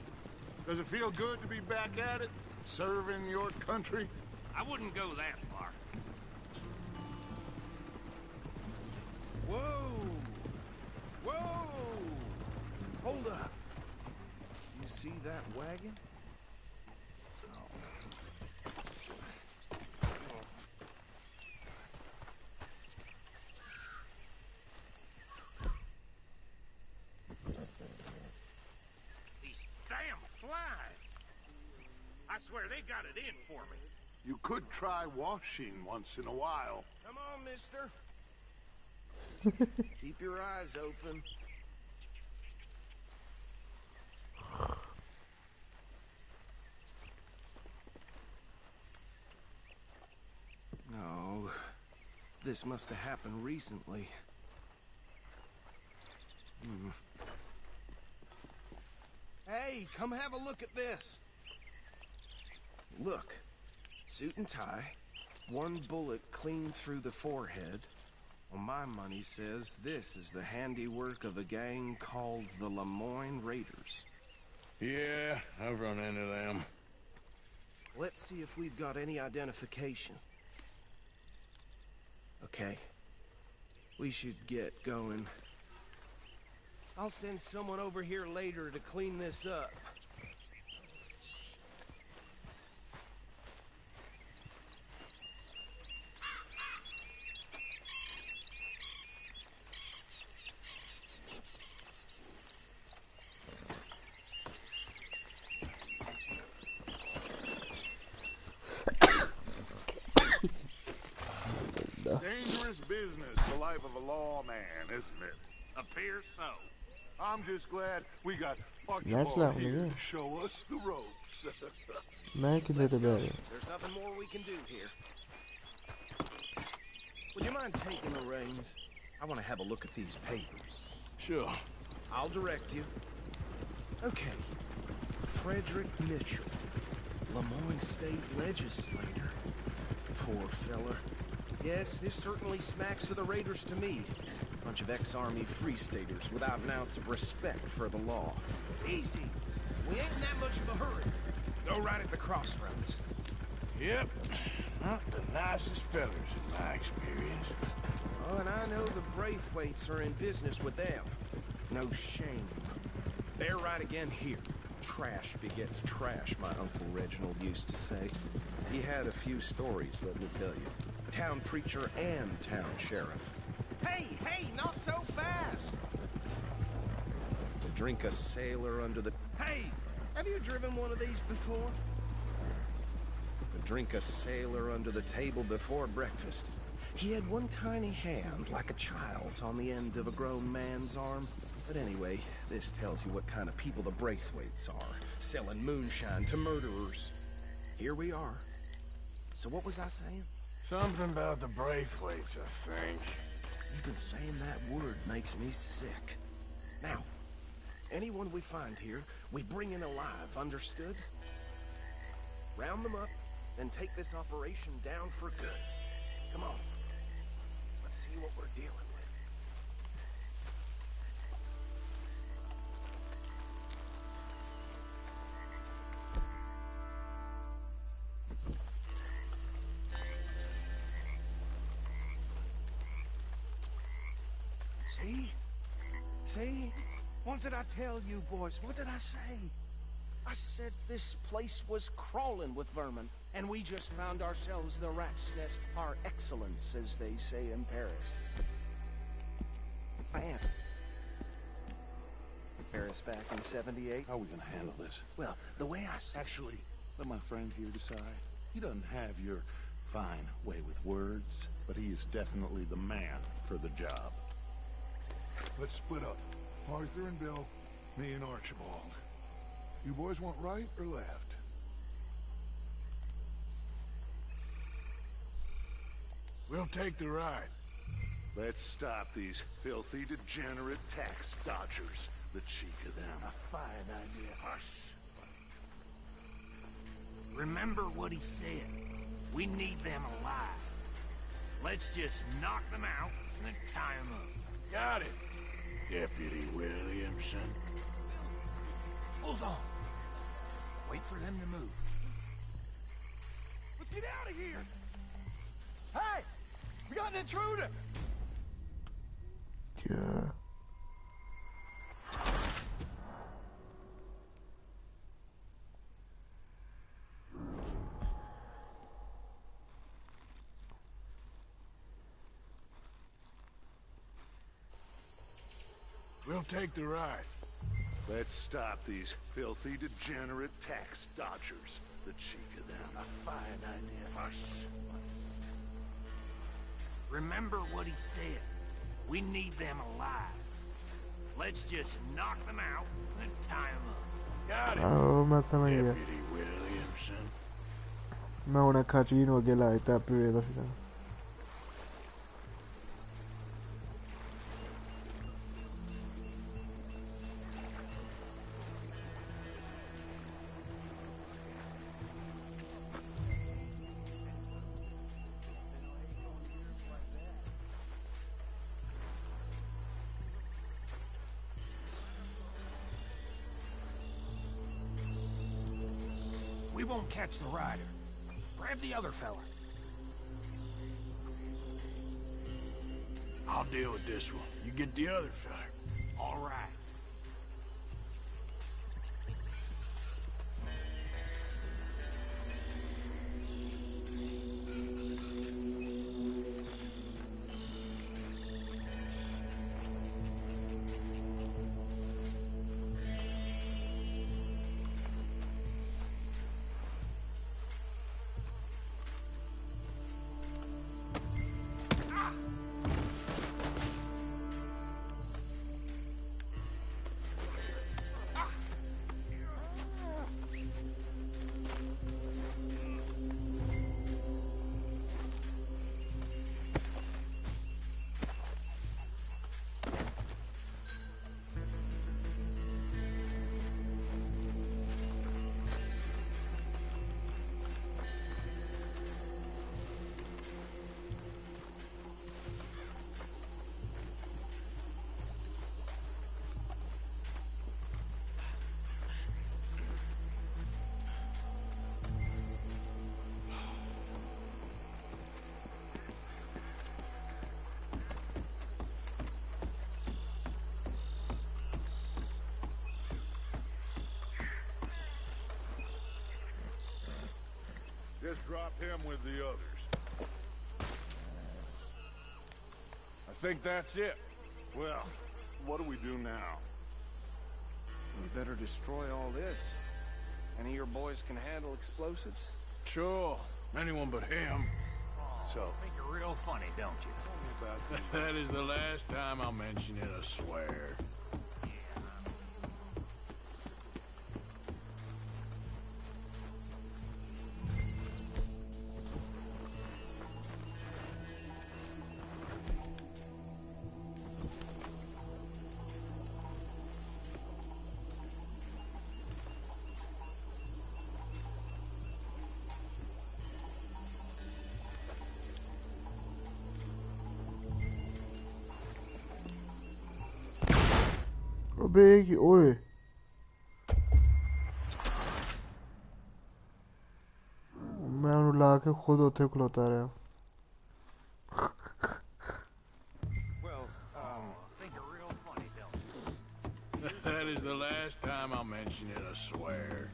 Does it feel good to be back at it? Serving your country? I wouldn't go that far. Whoa! Whoa! Hold up. You see that wagon? These damn flies. I swear they got it in for me. You could try washing once in a while. Come on, mister. Keep your eyes open. No, this must have happened recently. Hey, come have a look at this. Look, suit and tie, one bullet clean through the forehead. Well, my money says this is the handiwork of a gang called the Lemoyne Raiders. Yeah, I've run into them. Let's see if we've got any identification. Okay. We should get going. I'll send someone over here later to clean this up. serious business, the life of a lawman, isn't it? Appears so. I'm just glad we got That's Archibald lovely, here yeah. to show us the ropes. मैं किधर तो बैठ गया? There's nothing more we can do here. Would you mind taking the reins? I want to have a look at these papers. Sure. I'll direct you. Okay. Frederick Mitchell, Lemoyne State Legislator. Poor fella. Yes, this certainly smacks of the Raiders to me. Bunch of ex-army free staters without an ounce of respect for the law. Easy. We ain't in that much of a hurry. Go right at the crossroads. Yep. Not the nicest fellers in my experience. Oh, and I know the Braithwaites are in business with them. No shame. They're right again here. Trash begets trash, my Uncle Reginald used to say. He had a few stories, let me tell you. Town preacher and town sheriff. Hey, not so fast! Drink a sailor under the... Hey! Have you driven one of these before? Drink a sailor under the table before breakfast. He had one tiny hand, like a child's, on the end of a grown man's arm. But anyway, this tells you what kind of people the Braithwaites are, selling moonshine to murderers. Here we are. So what was I saying? Something about the Braithwaites, I think. Even saying that word makes me sick. Now, anyone we find here, we bring in alive, understood? Round them up, and take this operation down for good. Come on. Let's see what we're dealing with. See? What did I tell you, boys? What did I say? I said this place was crawling with vermin, and we just found ourselves the rat's nest par excellence, as they say in Paris. I am. Paris back in '78. How are we gonna handle this? Well, the way I said... Actually, let my friend here decide. He doesn't have your fine way with words, but he is definitely the man for the job. Let's split up. Arthur and Bill, me and Archibald. You boys want right or left? We'll take the right. Let's stop these filthy, degenerate tax dodgers. The cheek of them. A fine idea. Hush. Remember what he said. We need them alive. Let's just knock them out and then tie them up. Got it, Deputy Williamson. Hold on. Wait for them to move. Let's get out of here! Hey! We got an intruder! Yeah. We'll take the right. Let's stop these filthy, degenerate tax dodgers. The cheek of them. A fine idea. Hush. Remember what he said. We need them alive. Let's just knock them out and then tie them up. Got it. Oh, मैं समझ गया. Deputy Williamson. मैं उन्हें खाचीन हो गया लाइता पे तो फिर. We won't catch the rider. Grab the other fella. I'll deal with this one. You get the other fella. All right. Just drop him with the others. I think that's it. Well, what do we do now? We better destroy all this. Any of your boys can handle explosives? Sure. Anyone but him. So, think you're real funny, don't you? Tell me about this. That is the last time I'll mention it, I swear. अबे ये ओए मैं उन्हें लाके खुद होते खुलता रहा Think you're real funny, don't you? That is the last time I'll mention it, I swear.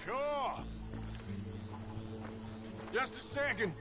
Sure. Just a second.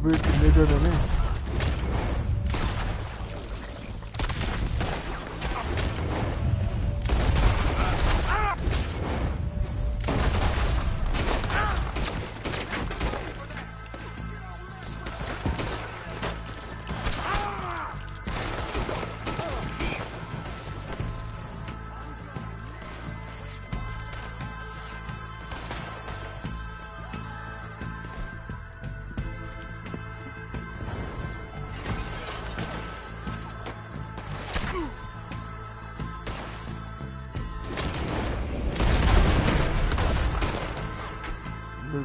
büyük bir dönemi.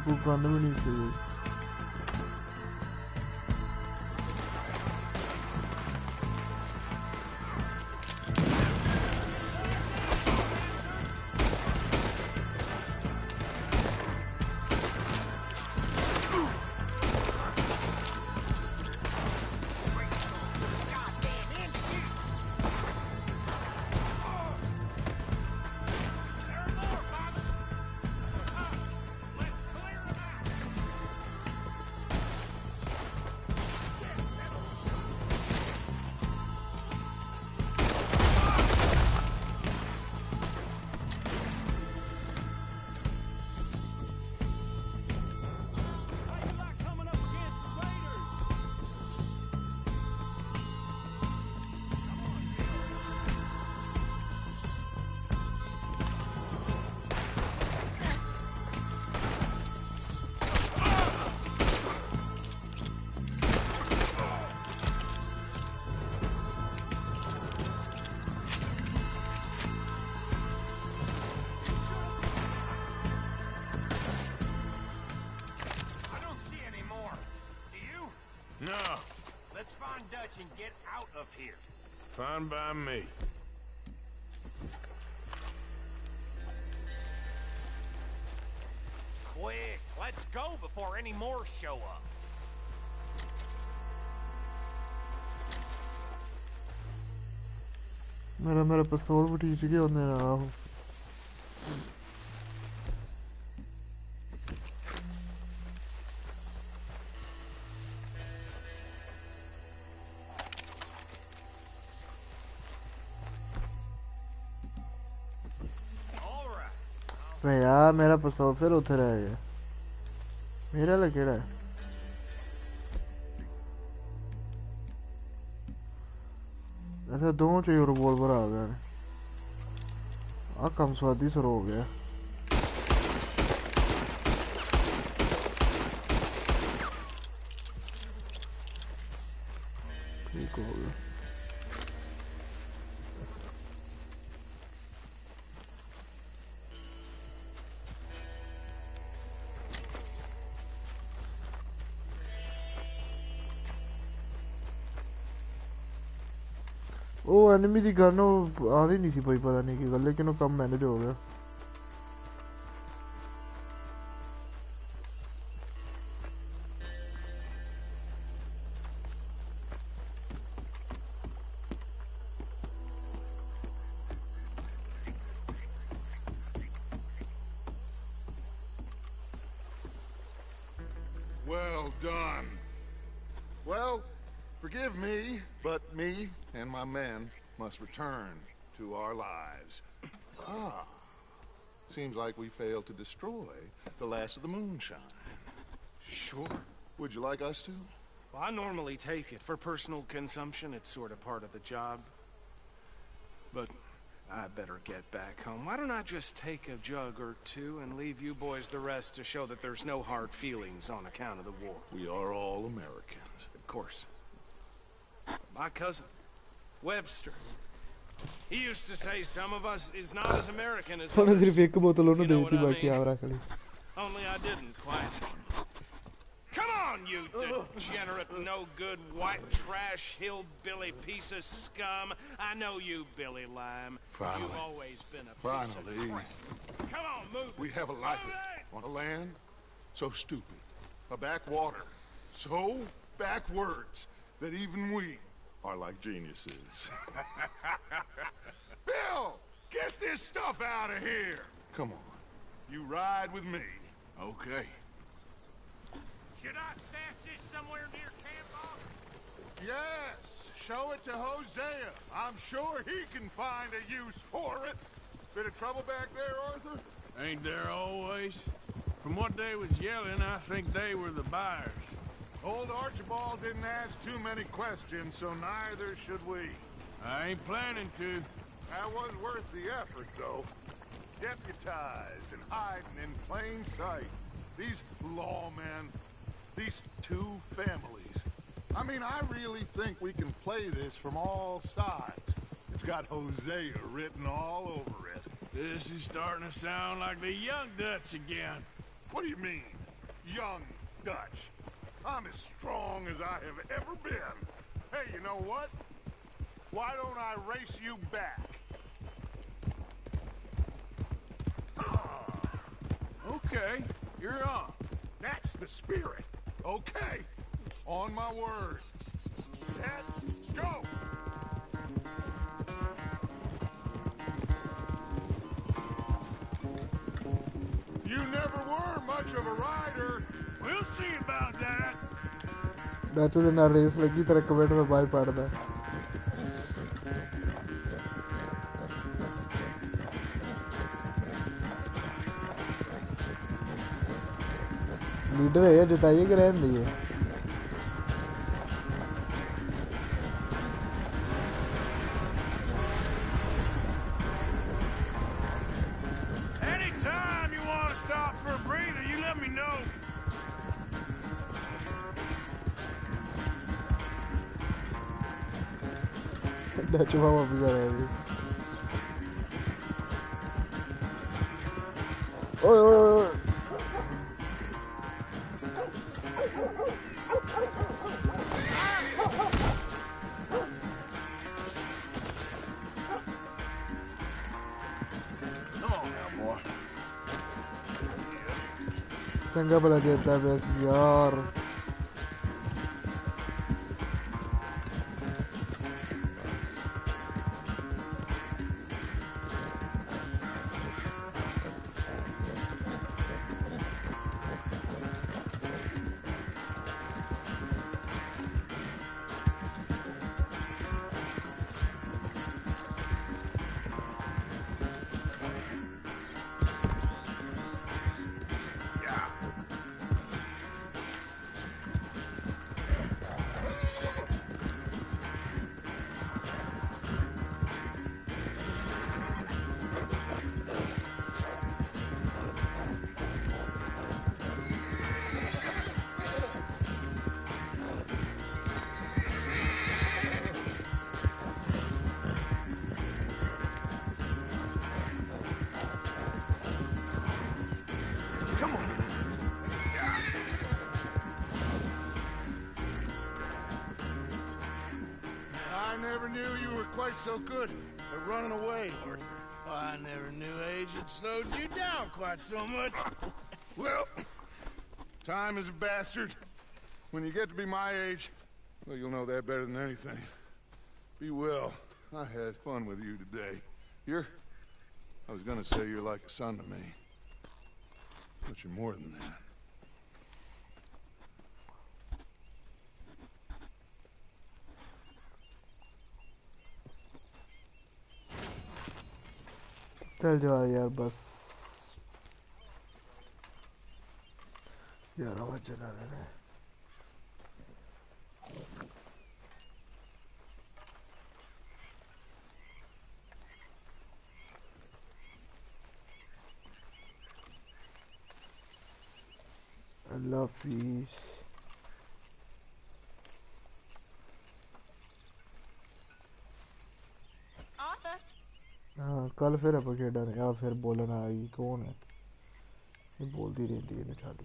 Bu kanımı ne seviyor? here. Fine by me. Quick, let's go before any more show up. मेरा पिस्तौल भी ठीक है होने रहा हूँ यार मेरा पिस्तौल फिर उधर रह गया मेरा लगेड़ा है ऐसा दोनों चाहिए रिवॉल्वर आ गया कम स्वादी सर हो गया ठीक हो गया ਉਹ ਐਨਮੀ ਦੀ ਗਨ ਉਹ ਆਦੀ ਨਹੀਂ ਸੀ ਪਤਾ ਨਹੀਂ ਕੀ ਗੱਲ ਲੇਕਿਨ ਉਹ ਕੰਮ ਮੈਨੇਜ ਹੋ ਗਿਆ Well done. Well, forgive me, but me and my men must return to our lives. Ah, seems like we failed to destroy the last of the moonshine. Sure. Would you like us to? Well, I normally take it for personal consumption. It's sort of part of the job. But I better get back home. Why don't I just take a jug or two and leave you boys the rest to show that there's no hard feelings on account of the war? We are all Americans. Of course. My cousin, Webster. He used to say some of us is not as American as others. You know what I mean? Only I didn't quite. Come on, you degenerate, no-good, white trash, hillbilly piece of scum. I know you, Billy Lime. Finally. You've always been a piece of crap. Come on, move. We have a life on a land so stupid, a backwater so backwards that even we are like geniuses. Bill, get this stuff out of here. Come on, you ride with me. Okay. Should I stash this somewhere near camp, boss? Yes, show it to Hosea. I'm sure he can find a use for it. Bit of trouble back there, Arthur? Ain't there always? From what they was yelling, I think they were the buyers. Old Archibald didn't ask too many questions, so neither should we. I ain't planning to. That was worth the effort, though. Deputized and hiding in plain sight. These lawmen, these two families. I mean, I really think we can play this from all sides. It's got Hosea written all over it. This is starting to sound like the Young Dutch again. What do you mean, Young Dutch? I'm as strong as I have ever been. Hey, you know what? Why don't I race you back? Okay, you're on. That's the spirit. Okay. On my word. Set, go! You never were much of a rider. We'll see about that. That's the race lagi तरह comment में bye पढ़ता है leader है जिताइए कि रहने दीजिए Anytime you want to stop for a breather, you let me know. Dutch mama भी कर रहे हैं ओए ओए ओए चंगा भला देता है बस यार So good at running away, Arthur. Oh, I never knew age had slowed you down quite so much. Well, time is a bastard. When you get to be my age, well, you'll know that better than anything. Be well. I had fun with you today. I was gonna say you're like a son to me. But you're more than that. चल जाओ यार बस 11 बजे जा रहे हैं अल्लाह हाफिज़ हाँ कल फिर आप खेड़ा या फिर बोलना आई कौन है ये बोलती रहती है ना चालू